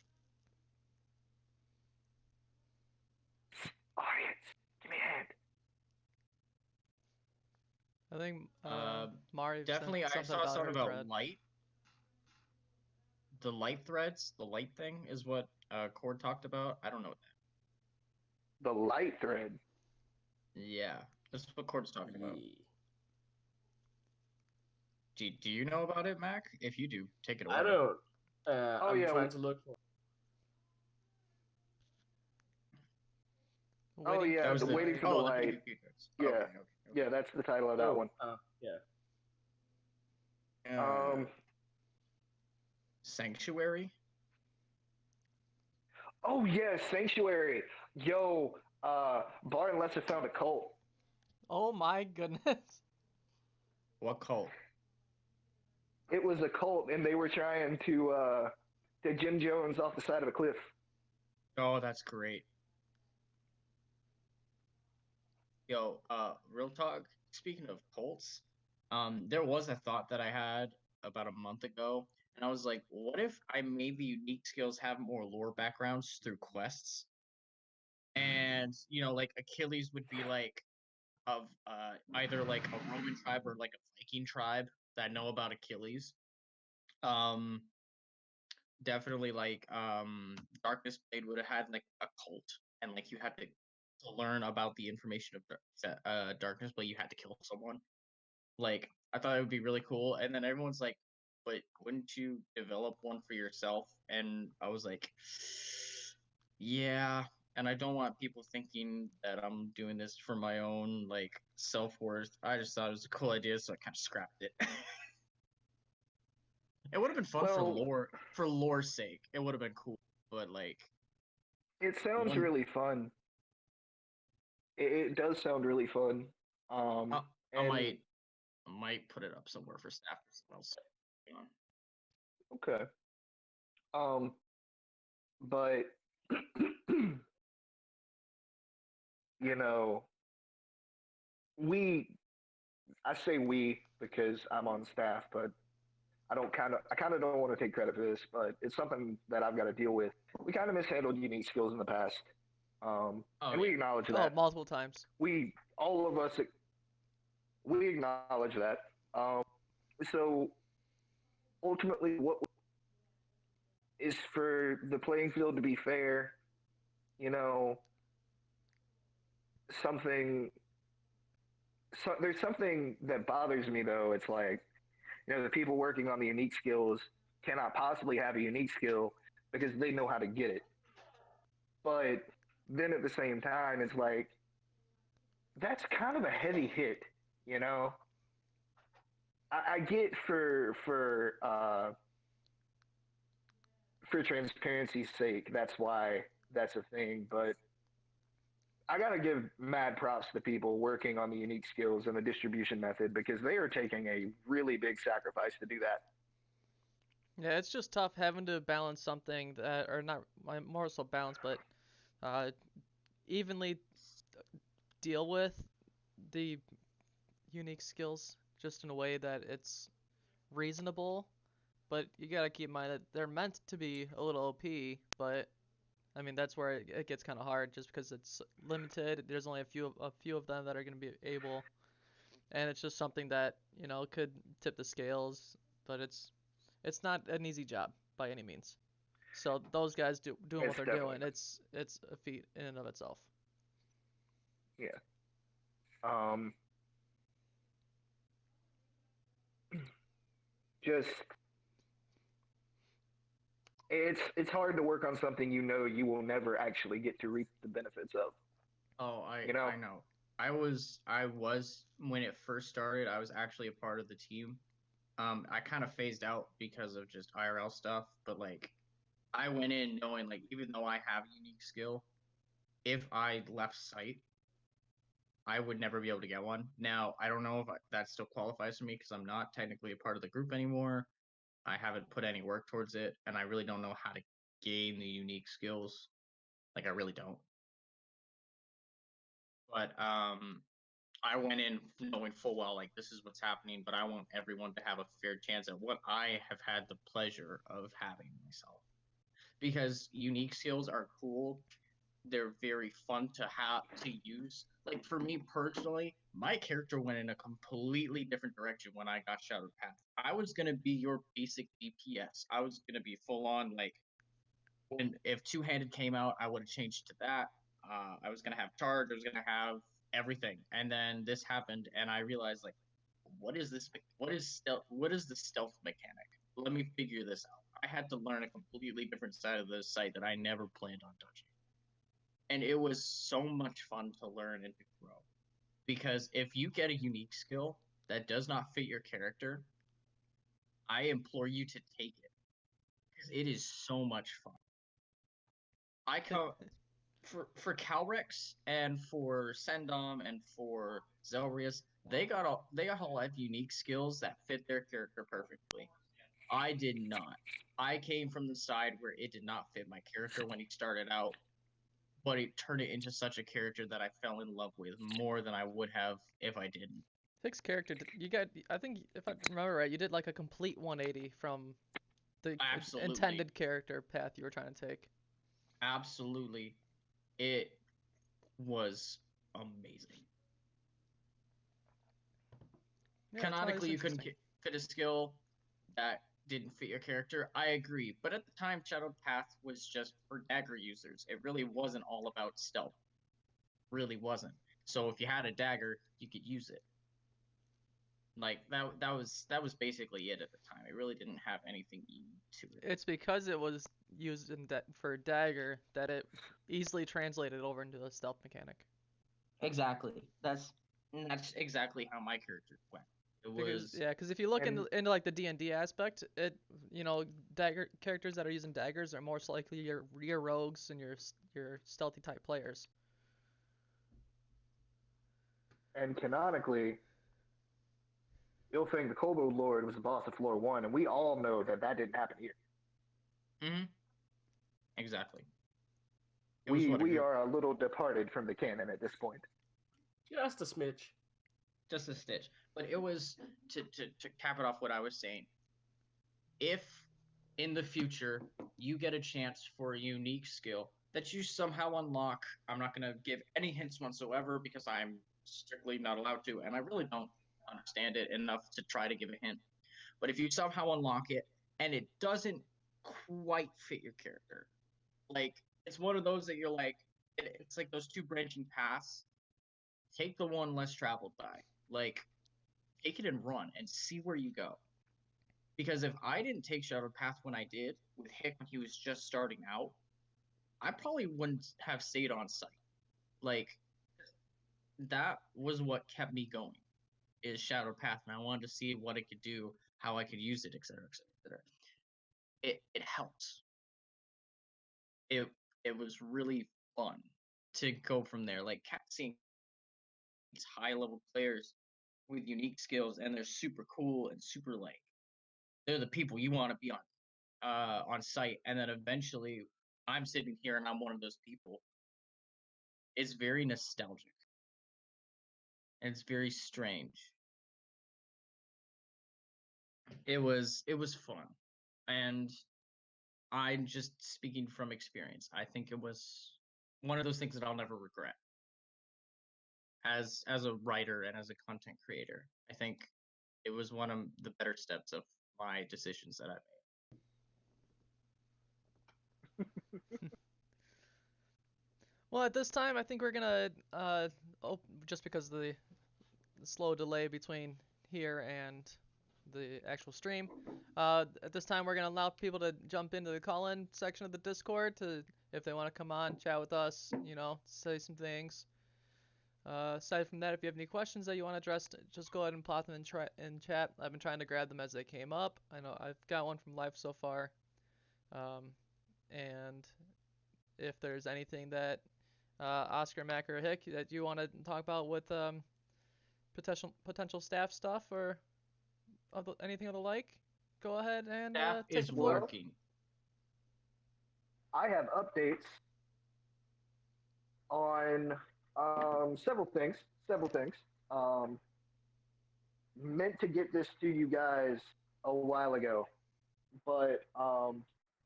Audience, give me a hand. I think Mario Definitely, said I something saw about something her about thread. light. The light threads, the light thing is what Cord talked about. I don't know what that. The light thread. Yeah, this is what Cord's talking about. Yeah. Do you know about it, Mac? If you do, take it away. I don't. I'm trying to look for. Waiting yeah, for the Waiting for the Light. PvP threads. Yeah. Okay. Yeah, that's the title of that one. Yeah. Sanctuary. Oh yeah, Sanctuary. Yo, Bar and Lesser found a cult. Oh my goodness. What cult? It was a cult, and they were trying to Jim Jones off the side of a cliff. Oh, that's great. Yo, real talk. Speaking of cults, there was a thought that I had about a month ago, and I was like, what if I made the unique skills have more lore backgrounds through quests? And like Achilles would be like of either like a Roman tribe or like a Viking tribe that know about Achilles. Definitely like Darkness Blade would have had like a cult, and like you had to learn about the information of Darkness Blade, you had to kill someone. Like I thought it would be really cool, and then everyone's like, "But wouldn't you develop one for yourself?" And I was like, "Yeah." And I don't want people thinking that I'm doing this for my own like self-worth. I just thought it was a cool idea, so I kind of scrapped it. It would have been fun for lore's sake. It would have been cool, but like, it sounds really fun. It does sound really fun. I might put it up somewhere for staff or someone else. Okay. But I say we because I'm on staff, but I kind of don't want to take credit for this, but it's something that I've got to deal with. We kind of mishandled unique skills in the past, and we acknowledge that. Oh, multiple times. All of us, we acknowledge that. So ultimately, what is for the playing field to be fair, there's something that bothers me though. It's like, the people working on the unique skills cannot possibly have a unique skill because they know how to get it. But then at the same time, it's like, that's kind of a heavy hit, I get for transparency's sake, that's why that's a thing, but I gotta give mad props to people working on the unique skills and the distribution method because they are taking a really big sacrifice to do that. Yeah, it's just tough having to balance something that, or not more so balance, but evenly deal with the unique skills just in a way that it's reasonable. But you gotta keep in mind that they're meant to be a little OP, but I mean that's where it gets kind of hard just because it's limited. There's only a few of them that are gonna be able, and it's just something that could tip the scales. But it's not an easy job by any means. So those guys doing what they're doing, it's a feat in and of itself. Yeah. Just it's hard to work on something you will never actually get to reap the benefits of. Oh, I know. I was when it first started. I was actually a part of the team. I kind of phased out because of just IRL stuff, but like I went in knowing like even though I have a unique skill, if I left site, I would never be able to get one. Now I don't know if that still qualifies for me because I'm not technically a part of the group anymore. I haven't put any work towards it, and I really don't know how to gain the unique skills. Like I really don't. But I went in knowing full well like this is what's happening, but I want everyone to have a fair chance at what I have had the pleasure of having myself. Because unique skills are cool. They're very fun to have to use. Like for me personally, my character went in a completely different direction when I got Shadowed Path. I was gonna be your basic DPS. I was gonna be full on like when if two-handed came out, I would have changed to that. I was gonna have charge. I was gonna have everything, and then this happened, and I realized like, what is this? What is stealth? What is the stealth mechanic? Let me figure this out. I had to learn a completely different side of the site that I never planned on touching, and it was so much fun to learn and to grow. Because if you get a unique skill that does not fit your character, I implore you to take it because it is so much fun. I come for Calrex and for Sendom and for Zelrius, they all have unique skills that fit their character perfectly. I did not. I came from the side where it did not fit my character when he started out, but it turned it into such a character that I fell in love with more than I would have if I didn't. Hick's character, you got, I think if I remember right, you did like a complete 180 from the Absolutely. intended character path you were trying to take. Absolutely. It was amazing. Yeah, Canonically, you couldn't interesting. fit a skill that didn't fit your character. I agree, but at the time, Shadowed Path was just for dagger users. It really wasn't all about stealth. Really wasn't. So if you had a dagger, you could use it. Like that was basically it at the time. It really didn't have anything to it. It's because it was used in for dagger that it easily translated over into a stealth mechanic. Exactly. That's exactly how my character went. It was Because if you look And- into like the D&D aspect, dagger characters that are using daggers are most likely your rogues and your stealthy type players. And canonically, you'll think the Kobold Lord was the boss of Floor 1, and we all know that that didn't happen here. exactly. We are a little departed from the canon at this point. Just a smidge. Just a stitch. But it was to cap it off what I was saying. If in the future you get a chance for a unique skill that you somehow unlock, I'm not going to give any hints whatsoever because I'm strictly not allowed to, and I really don't understand it enough to try to give a hint. But if you somehow unlock it and it doesn't quite fit your character, like it's one of those that you're like, it's like those two branching paths. Take the one less traveled by. Like, take it and run and see where you go. Because if I didn't take Shadowed Path when I did, with Hick when he was just starting out, I probably wouldn't have stayed on site. Like, that was what kept me going, is Shadowed Path, and I wanted to see what it could do, how I could use it, etc., etc. It helps. It was really fun to go from there. Like, seeing these high-level players with unique skills, and they're super cool and super like they're the people you want to be on site, and then eventually I'm sitting here and I'm one of those people. It's very nostalgic and it's very strange. It was fun, and I'm just speaking from experience. I think it was one of those things that I'll never regret as a writer and as a content creator. I think it was one of the better steps of my decisions that I made. Well, at this time, I think we're gonna just because of the slow delay between here and the actual stream. At this time, we're gonna allow people to jump into the call-in section of the Discord to if they want to come on, chat with us, say some things. Aside from that, if you have any questions that you want to address, just go ahead and plot them in chat. I've been trying to grab them as they came up. I know I've got one from live so far. And if there's anything that Oscar, Mac, or Hick that you want to talk about with potential staff stuff or anything of the like, go ahead and Staff take is the floor. working. I have updates on several things. Meant to get this to you guys a while ago, but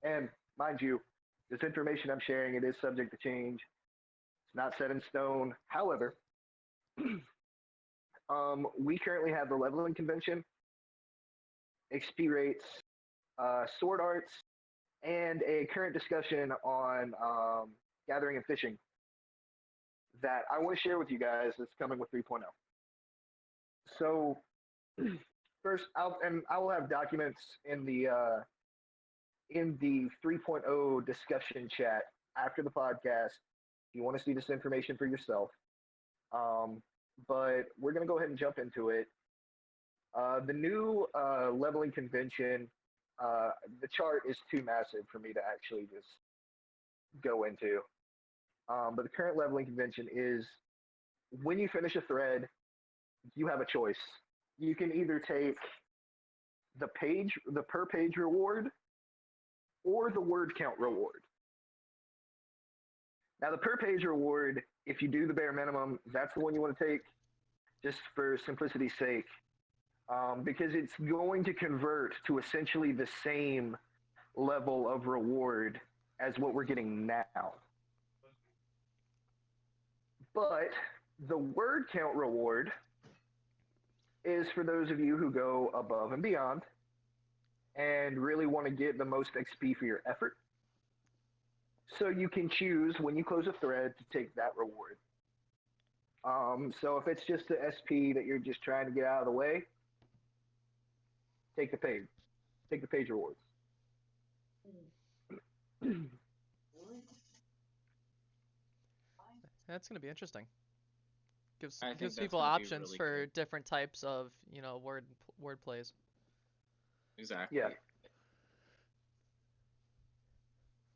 and mind you, this information I'm sharing, it is subject to change. It's not set in stone. However, we currently have the leveling convention, XP rates, sword arts, and a current discussion on gathering and fishing that I want to share with you guys that's coming with 3.0. So first, I will have documents in the 3.0 discussion chat after the podcast if you want to see this information for yourself. But we're going to go ahead and jump into it. The new leveling convention, the chart is too massive for me to actually just go into. But the current leveling convention is when you finish a thread, you have a choice. You can either take the per page reward, or the word count reward. Now, the per page reward, if you do the bare minimum, that's the one you want to take, just for simplicity's sake, because it's going to convert to essentially the same level of reward as what we're getting now. But the word count reward is for those of you who go above and beyond and really want to get the most XP for your effort. So you can choose when you close a thread to take that reward. So if it's just the SP that you're just trying to get out of the way, take the page. Take the page rewards. That's gonna be interesting. Gives I think gives that's people gonna be options really for good. different types of word plays. Exactly. Yeah.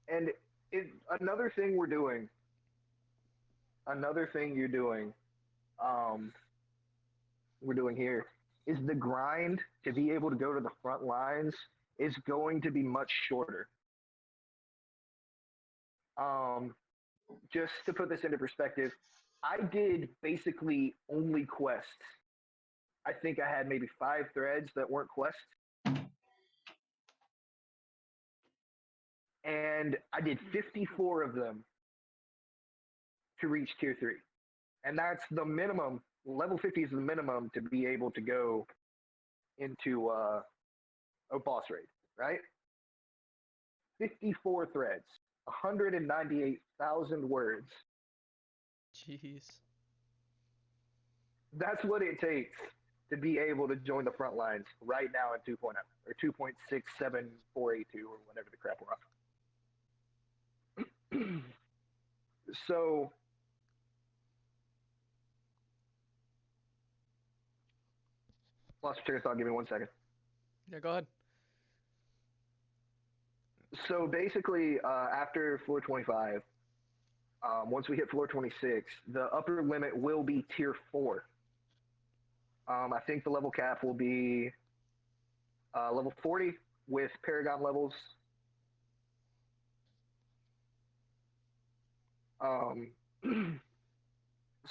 And another thing you're doing, we're doing here, is the grind to be able to go to the front lines is going to be much shorter. Just to put this into perspective, I did basically only quests. I think I had maybe 5 threads that weren't quests. And I did 54 of them to reach tier 3. And that's the minimum. Level 50 is the minimum to be able to go into a boss raid, right? 54 threads, 198,000 words. Jeez. That's what it takes to be able to join the front lines right now in 2.0 or 2.67482 or whatever the crap we're on. So lost your train of thought. Give me 1 second. Yeah, go ahead. So basically, after floor 25, once we hit floor 26, the upper limit will be tier 4. I think the level cap will be level 40 with Paragon levels.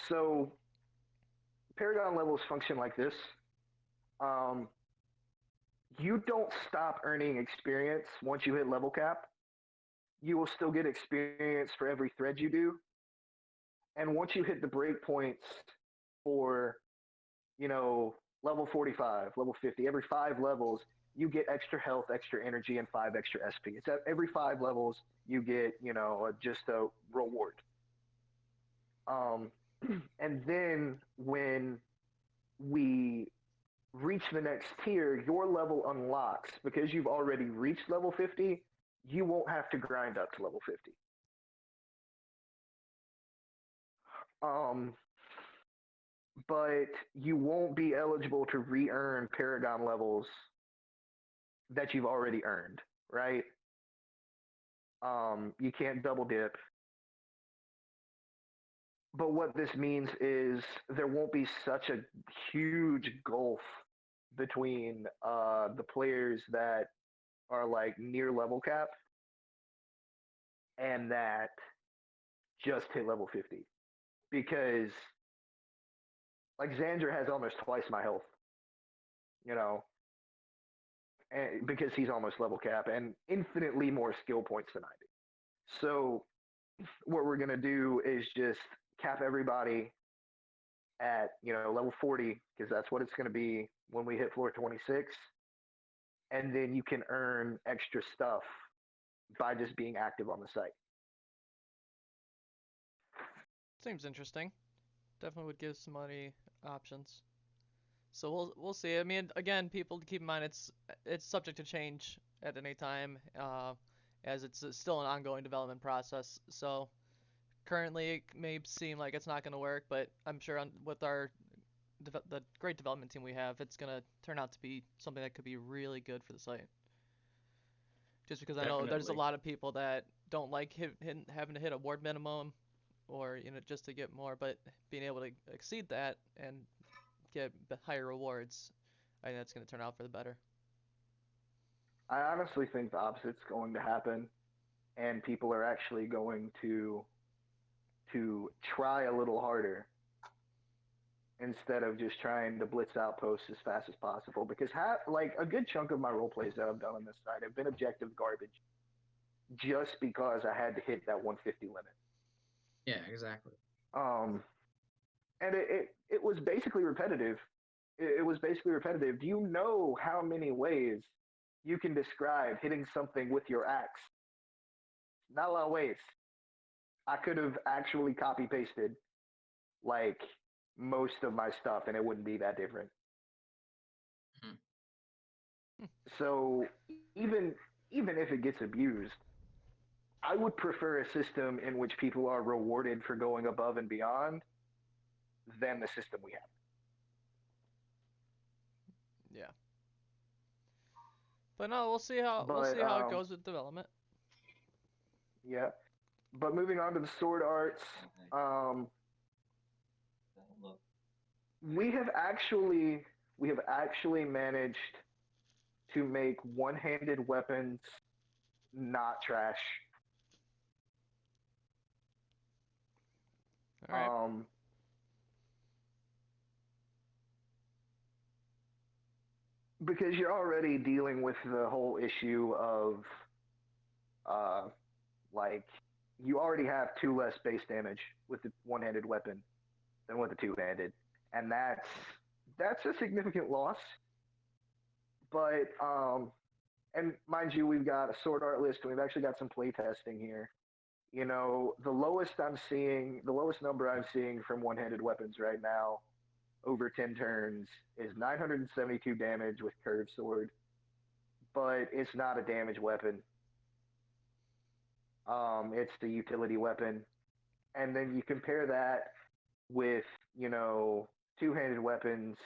So Paragon levels function like this. You don't stop earning experience once you hit level cap. You will still get experience for every thread you do. And once you hit the breakpoints for, level 45, level 50, every 5 levels, you get extra health, extra energy, and 5 extra SP. It's at every 5 levels you get, just a reward. And then when we reach the next tier, your level unlocks. Because you've already reached level 50, you won't have to grind up to level 50. but you won't be eligible to re-earn Paragon levels that you've already earned, right? You can't double dip. But what this means is there won't be such a huge gulf between the players that are like near level cap and that just hit level 50. Because like Xander has almost twice my health, you know, and because he's almost level cap and infinitely more skill points than I do. So what we're gonna do is just cap everybody at level 40 because that's what it's gonna be when we hit floor 26, and then you can earn extra stuff by just being active on the site. Seems interesting. Definitely would give some money options. So we'll see. I mean, again, people to keep in mind it's subject to change at any time, as it's still an ongoing development process. So currently it may seem like it's not going to work, but I'm sure with the great development team we have, it's going to turn out to be something that could be really good for the site. Just because I know there's a Definitely. lot of people that don't like having to hit a ward minimum, or just to get more, but being able to exceed that and get higher rewards, I think that's going to turn out for the better. I honestly think the opposite's going to happen, and people are actually going to try a little harder instead of just trying to blitz outposts as fast as possible. Because like a good chunk of my role plays that I've done on this side have been objective garbage, just because I had to hit that 150 limit. Yeah, exactly. And it was basically repetitive. It was basically repetitive. Do you know how many ways you can describe hitting something with your axe? Not a lot of ways. I could have actually copy pasted like most of my stuff and it wouldn't be that different. So even if it gets abused, I would prefer a system in which people are rewarded for going above and beyond than the system we have. Yeah. But no, we'll see how it goes with development. Yeah. But moving on to the sword arts, we have actually managed to make one-handed weapons not trash. All right. Because you're already dealing with the whole issue of like you already have 2 less base damage with the one-handed weapon than with the two-handed, and that's a significant loss. But and mind you, we've got a sword art list, and we've actually got some play testing here. The lowest number I'm seeing from one-handed weapons right now over 10 turns is 972 damage with curved sword, but it's not a damage weapon. It's the utility weapon. And then you compare that with, two-handed weapons.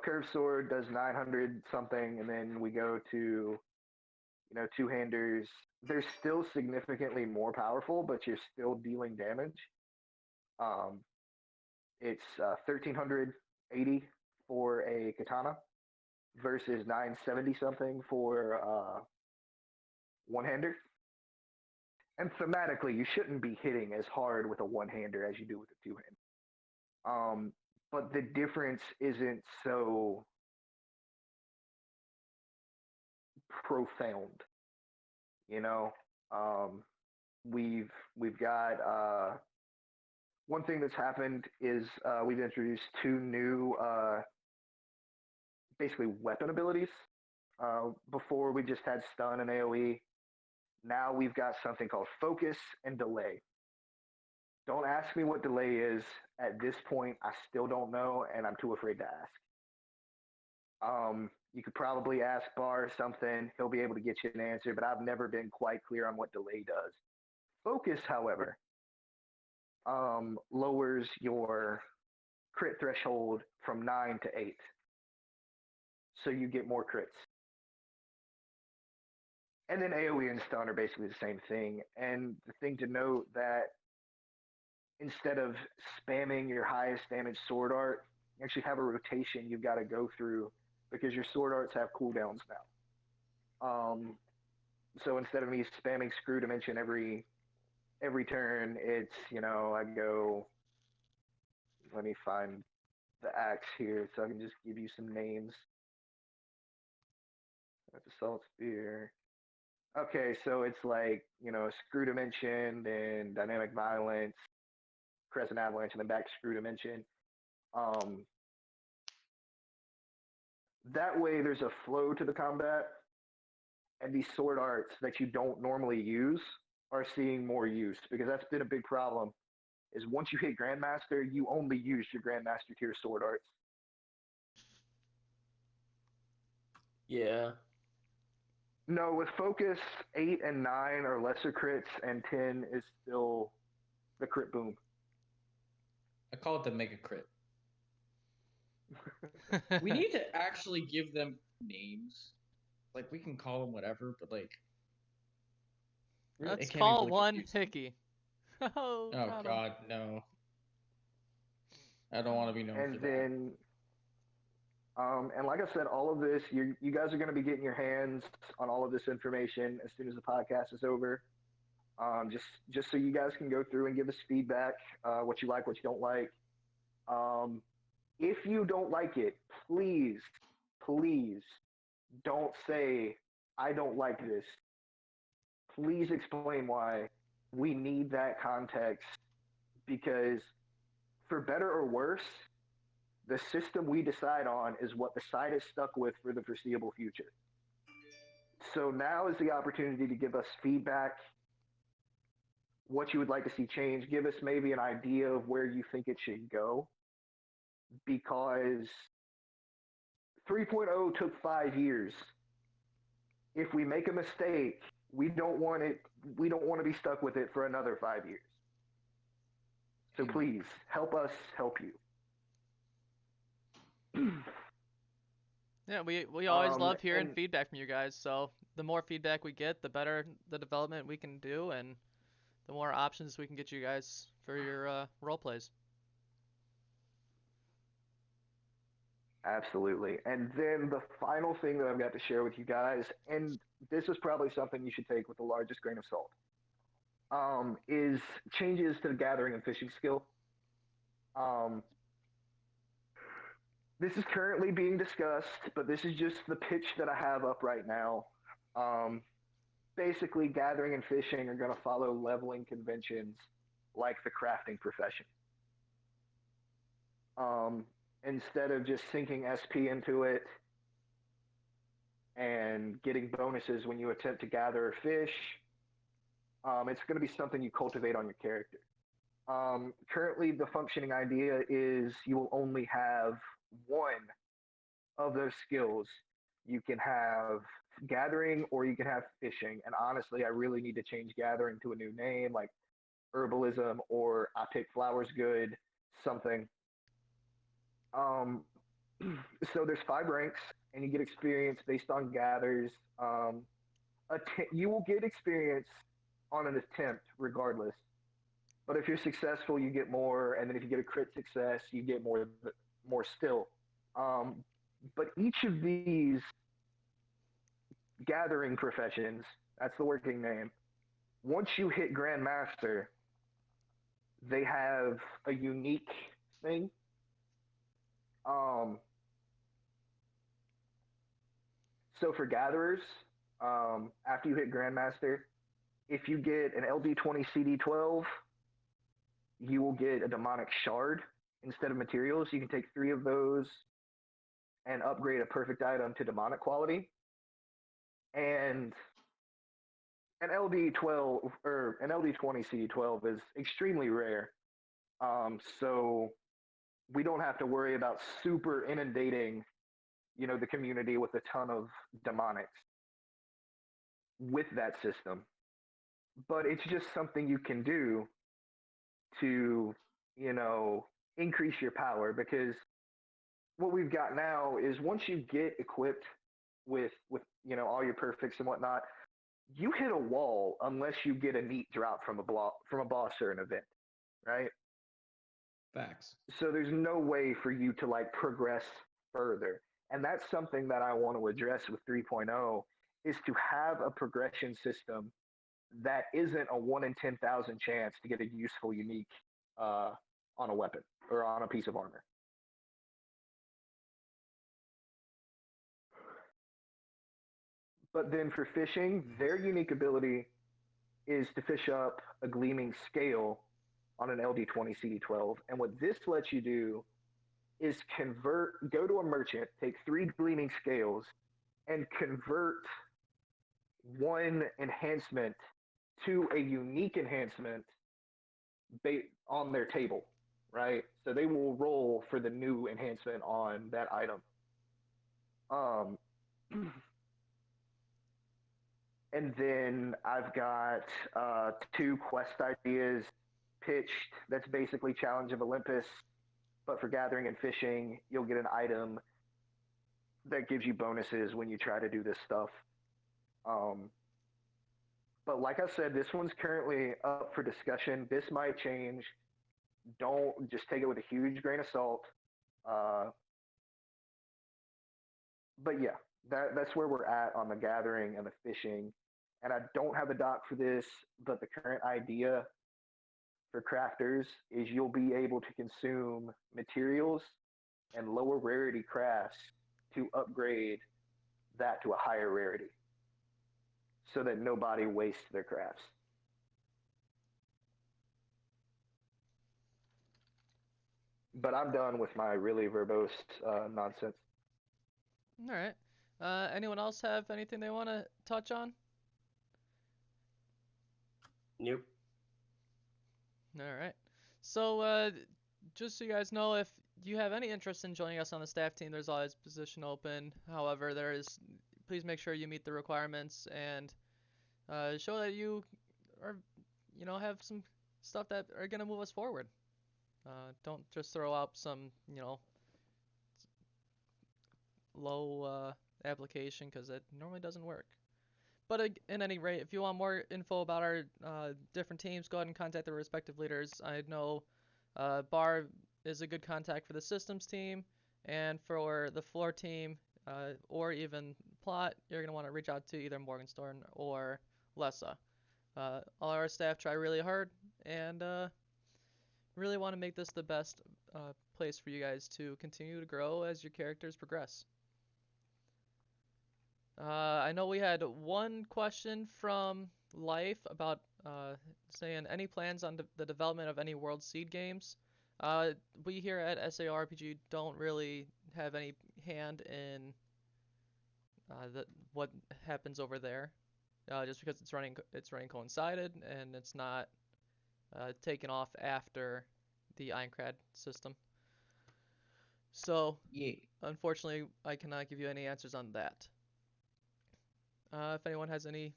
Curved sword does 900 something, and then we go to, two-handers. They're still significantly more powerful, but you're still dealing damage. It's 1380 for a katana versus 970 something for one-hander. And thematically, you shouldn't be hitting as hard with a one-hander as you do with a two-hand. But the difference isn't so profound. We've got one thing that's happened is we've introduced 2 new basically weapon abilities. Before we just had stun and AoE. Now we've got something called focus and delay. Don't ask me what delay is. At this point, I still don't know, and I'm too afraid to ask. You could probably ask Bar something. He'll be able to get you an answer, but I've never been quite clear on what delay does. Focus, however, lowers your crit threshold from 9 to 8. So you get more crits. And then AoE and stun are basically the same thing. And the thing to note that instead of spamming your highest damage sword art, you actually have a rotation you've got to go through because your sword arts have cooldowns now. So instead of me spamming Screw Dimension every turn, it's, I go, let me find the axe here so I can just give you some names. That's Assault Spear. Okay, so it's like, Screw Dimension, then Dynamic Violence, Crescent Avalanche, and then back to Screw Dimension. That way there's a flow to the combat, and these sword arts that you don't normally use are seeing more use, because that's been a big problem, is once you hit Grandmaster, you only use your Grandmaster tier sword arts. Yeah. No, with Focus, 8 and 9 are lesser crits, and 10 is still the crit boom. I call it the mega crit. We need to actually give them names. Like, we can call them whatever, but like, Let's it can't be call really one confusing. Hikky. Oh God, no. I don't want to be known And for then, and like I said, all of this, you guys are going to be getting your hands on all of this information as soon as the podcast is over. Just so you guys can go through and give us feedback, what you like, what you don't like. If you don't like it, please don't say, I don't like this. Please explain why. We need that context, because for better or worse, the system we decide on is what the site is stuck with for the foreseeable future. So now is the opportunity to give us feedback, what you would like to see change. Give us maybe an idea of where you think it should go, because 3.0 took 5 years. If we make a mistake, we don't want to be stuck with it for another 5 years. So please help us help you. Yeah, we always love hearing and- feedback from you guys. So the more feedback we get, the better the development we can do, and the more options we can get you guys for your role plays. Absolutely. And then the final thing that I've got to share with you guys, and this is probably something you should take with the largest grain of salt, is changes to the gathering and fishing skill. This is currently being discussed, but this is just the pitch that I have up right now. Basically, gathering and fishing are going to follow leveling conventions like the crafting profession. Instead of just sinking SP into it and getting bonuses when you attempt to gather or fish, it's going to be something you cultivate on your character. Currently, the functioning idea is you will only have one of those skills. You can have gathering or you can have fishing. And honestly, I really need to change gathering to a new name like herbalism, or I pick flowers good, something. So there's 5 ranks, and you get experience based on gathers. You will get experience on an attempt regardless. But if you're successful, you get more, and then if you get a crit success, you get more still. But each of these gathering professions, that's the working name, once you hit Grandmaster, they have a unique thing. So for gatherers, after you hit Grandmaster, if you get an LD20 CD12, you will get a demonic shard instead of materials. You can take 3 of those and upgrade a perfect item to demonic quality. And an LD12 or an LD20 CD12 is extremely rare. So we don't have to worry about super inundating, the community with a ton of demonics with that system. But it's just something you can do to, increase your power, because what we've got now is once you get equipped with all your perfects and whatnot, you hit a wall unless you get a neat drop from a boss or an event, right? Facts. So there's no way for you to like progress further. And that's something that I want to address with 3.0, is to have a progression system that isn't a 1 in 10,000 chance to get a useful unique on a weapon or on a piece of armor. But then for fishing, their unique ability is to fish up a gleaming scale on an LD20 CD12. And what this lets you do is go to a merchant, take 3 gleaming scales, and convert one enhancement to a unique enhancement on their table, right? So they will roll for the new enhancement on that item. And then I've got 2 quest ideas pitched. That's basically Challenge of Olympus, but for gathering and fishing, you'll get an item that gives you bonuses when you try to do this stuff. But like I said, this one's currently up for discussion. This might change. Don't just take it with a huge grain of salt. But yeah, that's where we're at on the gathering and the fishing. And I don't have a doc for this, but the current idea for crafters is you'll be able to consume materials and lower rarity crafts to upgrade that to a higher rarity, so that nobody wastes their crafts. But I'm done with my really verbose nonsense. All right. Anyone else have anything they want to touch on? Nope. All right. So, just so you guys know, if you have any interest in joining us on the staff team, there's always a position open. However, please make sure you meet the requirements and show that you are, have some stuff that are gonna move us forward. Don't just throw out some, low application, because it normally doesn't work. But in any rate, if you want more info about our different teams, go ahead and contact their respective leaders. I know Bar is a good contact for the systems team, and for the floor team, or even plot, you're going to want to reach out to either Morgenstern or Lessa. All our staff try really hard, and really want to make this the best place for you guys to continue to grow as your characters progress. I know we had one question from Life about saying any plans on the development of any World Seed games. We here at SAO-RPG don't really have any hand in what happens over there, just because it's running coincided and it's not taken off after the Aincrad system. So Yeah. unfortunately, I cannot give you any answers on that. If anyone has any,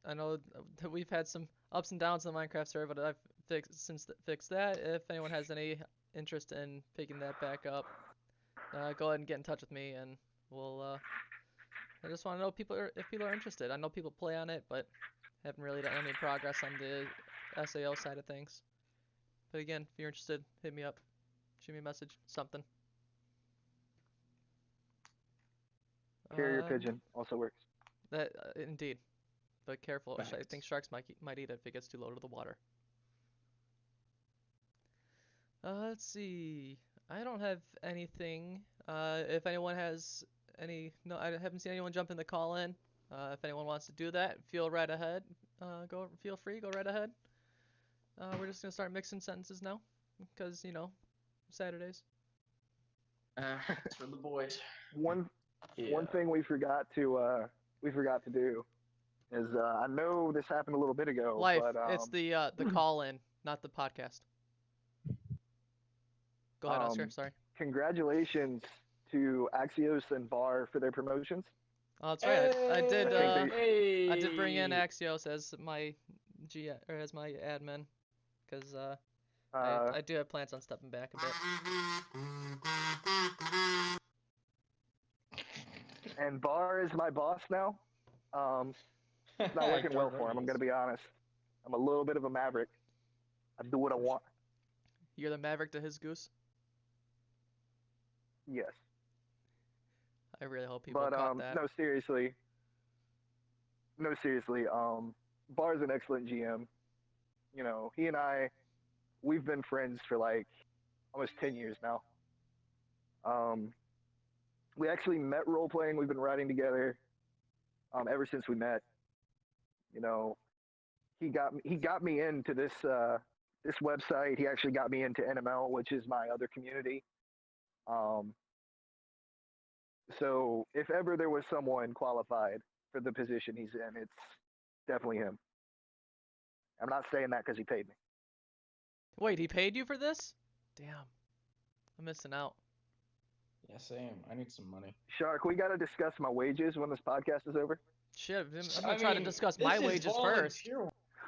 I know that we've had some ups and downs in the Minecraft server, but I've fixed that. If anyone has any interest in picking that back up, go ahead and get in touch with me, and we'll. I just want to know if people are interested. I know people play on it, but haven't really done any progress on the SAO side of things. But again, if you're interested, hit me up, shoot me a message, something. Carrier pigeon also works. That indeed, but careful. I Facts. think sharks might eat it if it gets too low to the water. Let's see. I don't have anything. If anyone has any, no, I haven't seen anyone jump in the call in. If anyone wants to do that, feel right ahead. Feel free, go right ahead. We're just gonna start mixing sentences now, because Saturdays. It's for the boys. One Yeah. thing we forgot to do is I know this happened a little bit ago, Life. but It's the call in, not the podcast. Go ahead, Oscar. Sorry. Congratulations to Axios and Bar for their promotions. Oh, that's right. I did. Hey! I did bring in Axios as my as my admin, because I do have plans on stepping back a bit. And Bar is my boss now. It's not working well for him. I'm gonna be honest. I'm a little bit of a maverick. I do what I want. You're the maverick to his goose. Yes. I really hope people But caught that. no, seriously. No, seriously. Bar's an excellent GM. You know, he and I, we've been friends for like almost 10 years now. We actually met role playing. We've been writing together ever since we met. You know, he got me into this website. He actually got me into NML, which is my other community. So if ever there was someone qualified for the position he's in, it's definitely him. I'm not saying that because he paid me. Wait, he paid you for this? Damn. I'm missing out. Yeah, same. I need some money. Shark, we got to discuss my wages when this podcast is over. Shit, I'm gonna try to discuss my wages first.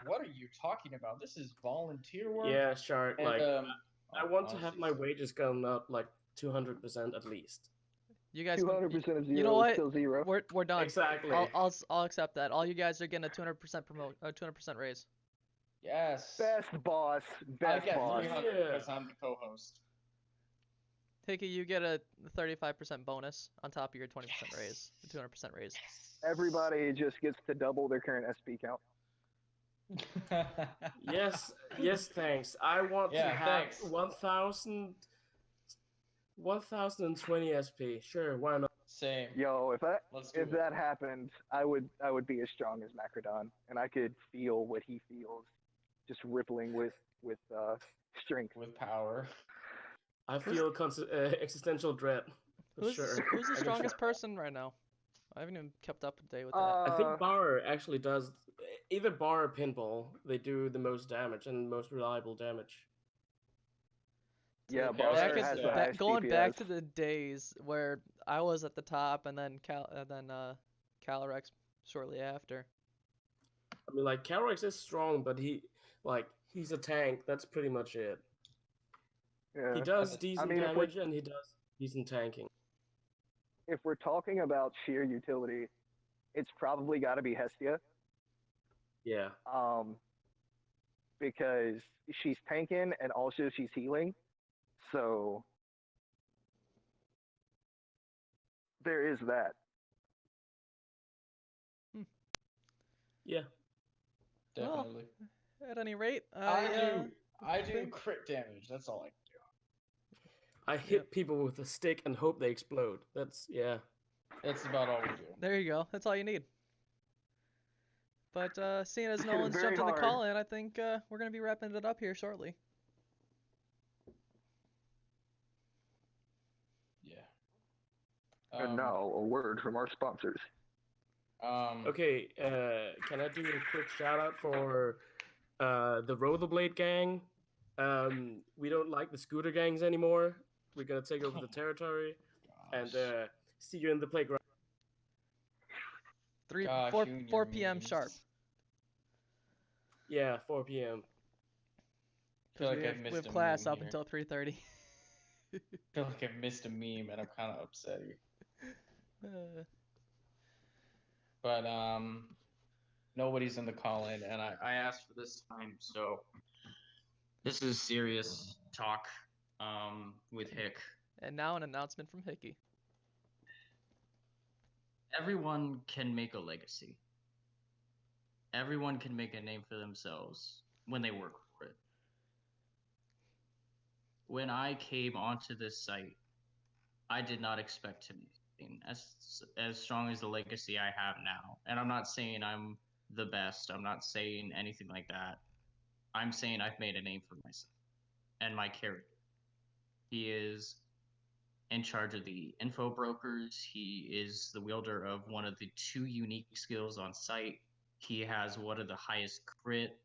What are you talking about? This is volunteer work. Yeah, Shark. And, Like, I want to have honestly, my so- wages gone up like 200% at least. You guys, 200% of zero you know is what? still zero. We're done. Exactly. I'll accept that. All you guys are getting a 200% 200% raise. Yes. Best boss, I best get boss. 300 Yeah. because I'm the co-host. Hikky, you get a 35% bonus on top of your 20% raise, the 200% raise. Everybody just gets to double their current SP count. Yes, yes, thanks. I want to Yeah, have thanks. 1020 SP. Sure, why not? Same. Yo, Let's do if it. that happened, I would be as strong as Macradon, and I could feel what he feels, just rippling with strength. With power. I feel existential dread. For Who's sure. who's the I can strongest try. person right now? I haven't even kept up to date with that. I think Bar actually does either Bar or Pinball. They do the most damage and most reliable damage. Yeah, Yeah, Bar back in- has the back- highest Going DPS. back to the days where I was at the top and then Calyrex shortly after. I mean, like Calyrex is strong, but he's a tank. That's pretty much it. Yeah. He does decent mean, if damage and he does decent tanking. If we're talking about sheer utility, it's probably got to be Hestia. Yeah. Because she's tanking and also she's healing. So there is that. Yeah. Well, Definitely. At any rate, I do think- crit damage. That's all I can do. I hit people with a stick and hope they explode. That's That's about all we do. There you go. That's all you need. But seeing as This no is one's very jumped in the hard. call in, I think we're gonna be wrapping it up here shortly. Yeah. And now a word from our sponsors. Okay, can I do a quick shout out for the Rollerblade gang? We don't like the scooter gangs anymore. We're gonna take over the territory and see you in the playground. 4 p.m. sharp. Yeah, 4 p.m. Feel like we I've have, missed we have a class meme up here. until 3:30. Feel like I've missed a meme and I'm kind of upset. But nobody's in the call in, and I asked for this time, so this is serious talk with Hick. And now an announcement from Hikky. Everyone can make a legacy. Everyone can make a name for themselves when they work for it. When I came onto this site, I did not expect to be as strong as the legacy I have now. And I'm not saying I'm the best. I'm not saying anything like that. I'm saying I've made a name for myself and my character. He is in charge of the info brokers. He is the wielder of one of the 2 unique skills on site. He has one of the highest crit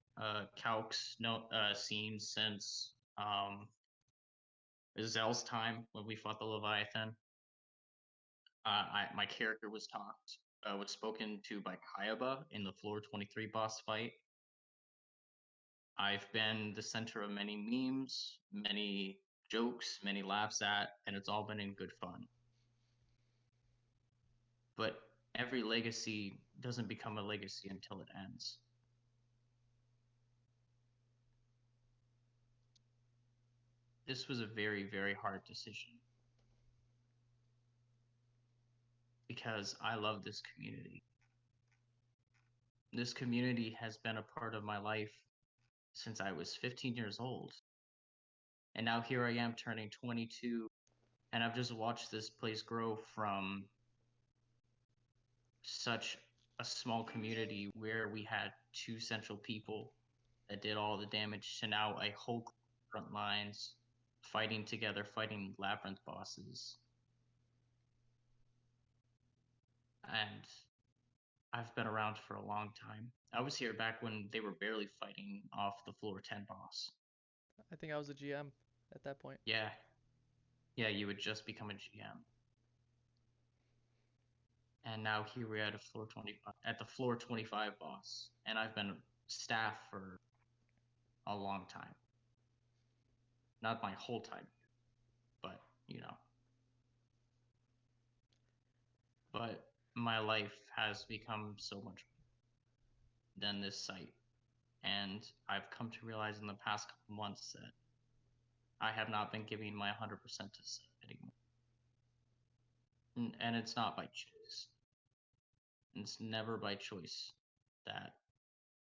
calcs seen since Zell's time when we fought the Leviathan. My character was spoken to by Kayaba in the floor 23 boss fight. I've been the center of many memes, many jokes, many laughs at, and it's all been in good fun. But every legacy doesn't become a legacy until it ends. This was a very, very hard decision. Because I love this community. This community has been a part of my life since I was 15 years old. And now here I am turning 22, and I've just watched this place grow from such a small community where we had 2 central people that did all the damage to now a whole front lines fighting together, fighting labyrinth bosses. And I've been around for a long time. I was here back when they were barely fighting off the floor 10 boss. I think I was a GM at that point. Yeah. Yeah, you would just become a GM. And now here we're at the floor 25 boss. And I've been staff for a long time. Not my whole time, but you know. But my life has become so much more than this site. And I've come to realize in the past couple months that I have not been giving my 100% to site anymore. And it's not by choice. It's never by choice that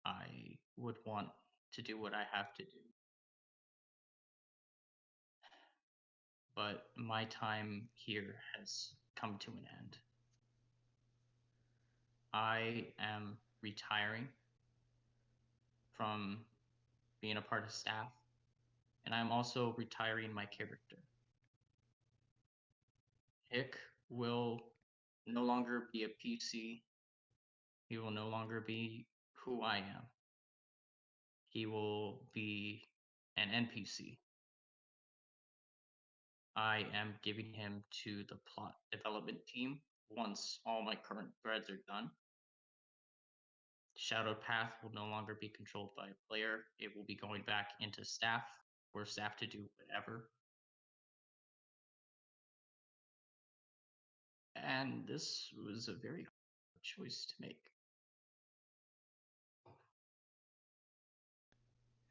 I would want to do what I have to do. But my time here has come to an end. I am retiring from being a part of staff, and I'm also retiring my character. Hick will no longer be a PC. He will no longer be who I am. He will be an NPC. I am giving him to the plot development team once all my current threads are done. Shadowed Path will no longer be controlled by a player. It will be going back into staff for staff to do whatever. And this was a very hard choice to make.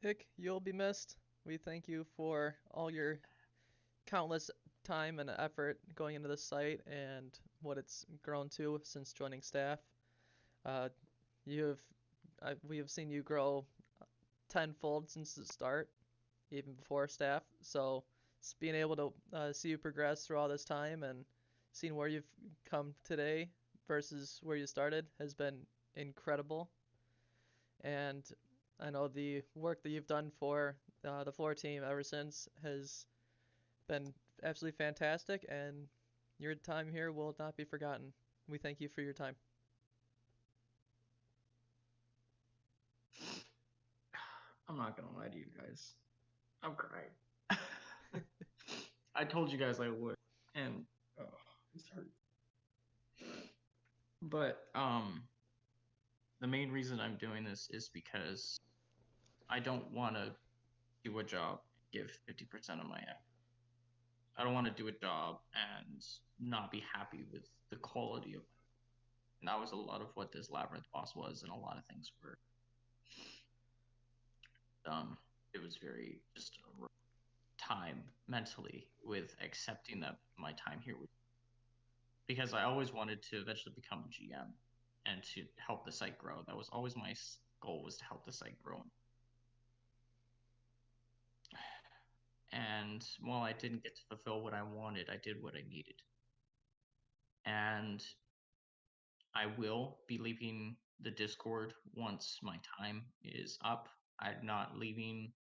Hick, you'll be missed. We thank you for all your countless time and effort going into the site and what it's grown to since joining staff. Uh, we have seen you grow tenfold since the start, even before staff. So being able to see you progress through all this time and seeing where you've come today versus where you started has been incredible. And I know the work that you've done for the floor team ever since has been absolutely fantastic, and your time here will not be forgotten. We thank you for your time. I'm not gonna lie to you guys. I'm crying. I told you guys I would, and it's hurt. But the main reason I'm doing this is because I don't want to do a job, give 50% of my effort. I don't want to do a job and not be happy with the quality of it. And that was a lot of what this labyrinth boss was, and a lot of things were. It was very just a rough time mentally with accepting that my time here would, because I always wanted to eventually become a GM and to help the site grow. That was always my goal, was to help the site grow. And while I didn't get to fulfill what I wanted, I did what I needed. And I will be leaving the Discord once my time is up. I'm not leaving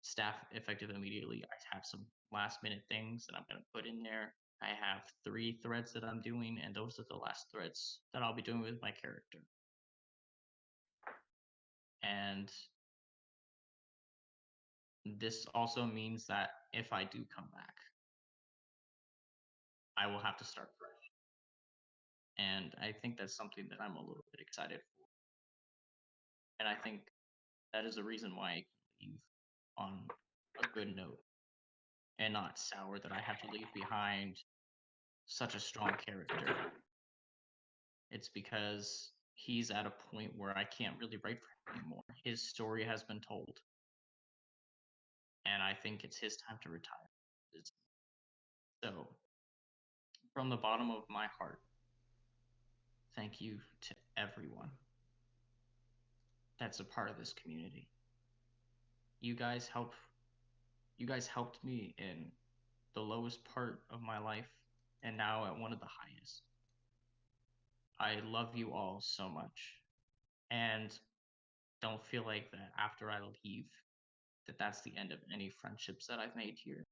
staff effective immediately. I have some last minute things that I'm going to put in there. I have 3 threads that I'm doing, and those are the last threads that I'll be doing with my character. And this also means that if I do come back, I will have to start fresh. And I think that's something that I'm a little bit excited for. And I think that is the reason why I can leave on a good note and not sour that I have to leave behind such a strong character. It's because he's at a point where I can't really write for him anymore. His story has been told. And I think it's his time to retire. So, from the bottom of my heart, thank you to everyone that's a part of this community. You guys helped me in the lowest part of my life and now at one of the highest. I love you all so much. And don't feel like that after I leave that's the end of any friendships that I've made here.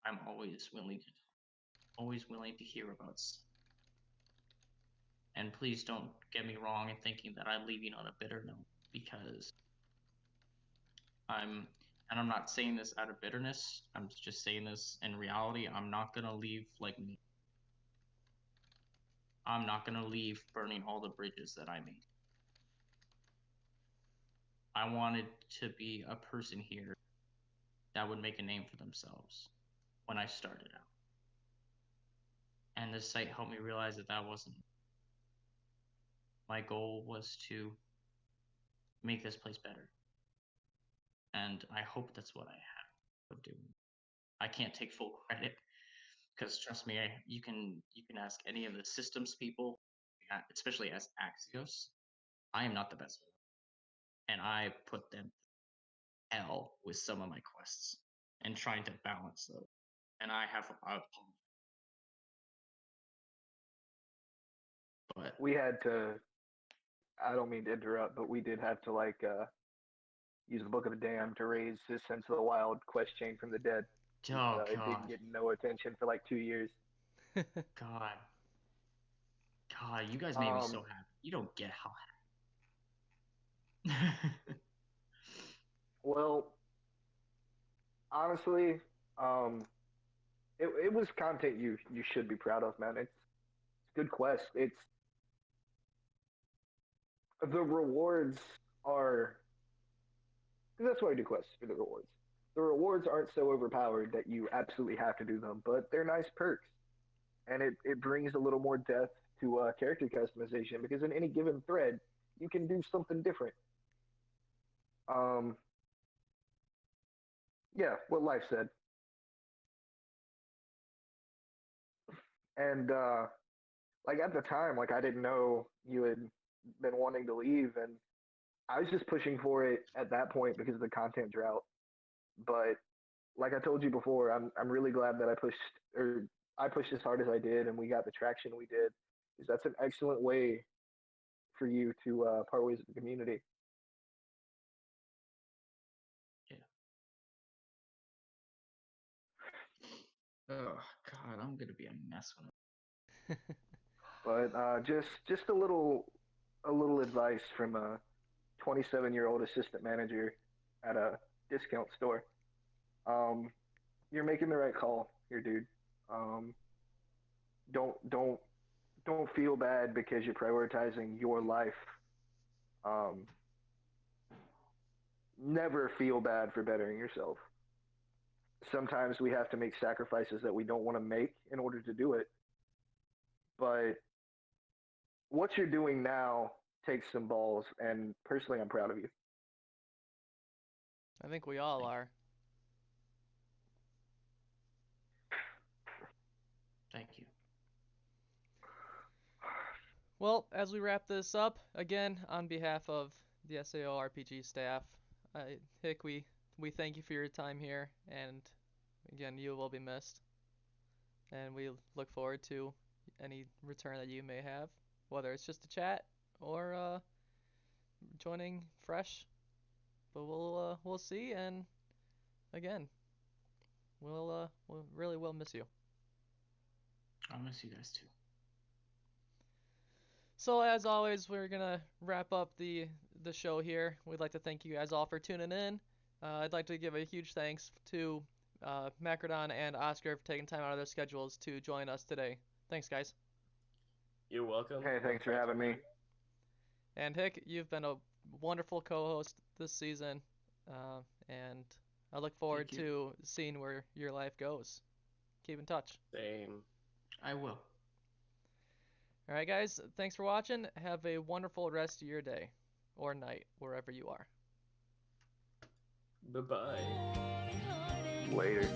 I'm always willing to hear about stuff. And please don't get me wrong in thinking that I'm leaving on a bitter note, because I'm not saying this out of bitterness. I'm just saying this in reality. I'm not gonna leave like me. I'm not gonna leave burning all the bridges that I made. I wanted to be a person here that would make a name for themselves when I started out. And this site helped me realize that wasn't. My goal was to make this place better. And I hope that's what I have of doing. I can't take full credit, because trust me, you can ask any of the systems people, especially as Axios. I am not the best, and I put them hell with some of my quests and trying to balance those. And I have but We had to. I don't mean to interrupt, but we did have to use the Book of the Damned to raise his Sense of the Wild quest chain from the dead. oh It didn't god, get no attention for like 2 years. god, you guys made me so happy. You don't get how happy. Well, honestly, it was content you should be proud of, man. It's good quest. It's the rewards are, because that's why I do quests, for the rewards. The rewards aren't so overpowered that you absolutely have to do them, but they're nice perks, and it brings a little more depth to character customization, because in any given thread you can do something different. Yeah, what Life said. And like at the time, like I didn't know you had been wanting to leave, and I was just pushing for it at that point because of the content drought. But like I told you before, I'm really glad that I pushed as hard as I did, and we got the traction we did, because that's an excellent way for you to part ways with the community. Yeah. Oh god, I'm gonna be a mess when But just a little advice from a 27-year-old assistant manager at a discount store. You're making the right call here, dude. Don't feel bad because you're prioritizing your life. Never feel bad for bettering yourself. Sometimes we have to make sacrifices that we don't want to make in order to do it. But what you're doing now takes some balls, and personally, I'm proud of you. I think we all are. Thank you. Well, as we wrap this up, again, on behalf of the SAO-RPG staff, Hick, we thank you for your time here, and again, you will be missed. And we look forward to any return that you may have, whether it's just a chat or joining fresh. But we'll see, and again, we really will miss you. I'll miss you guys too. So as always, we're gonna wrap up the show here. We'd like to thank you guys all for tuning in. I'd like to give a huge thanks to Macradon and Oscar for taking time out of their schedules to join us today. Thanks, guys. You're welcome. Hey, thanks for having me. And Hick, you've been a wonderful co-host this season, and I look forward Thank you. to seeing where your life goes. Keep in touch. Same. I will. All right, guys. Thanks for watching. Have a wonderful rest of your day or night, wherever you are. Bye-bye. Later.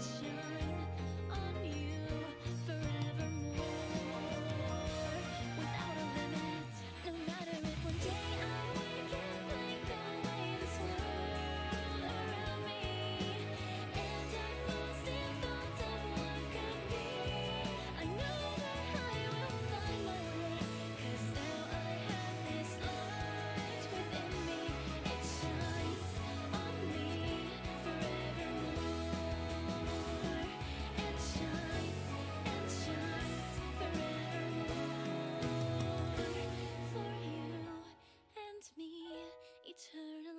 Eternally.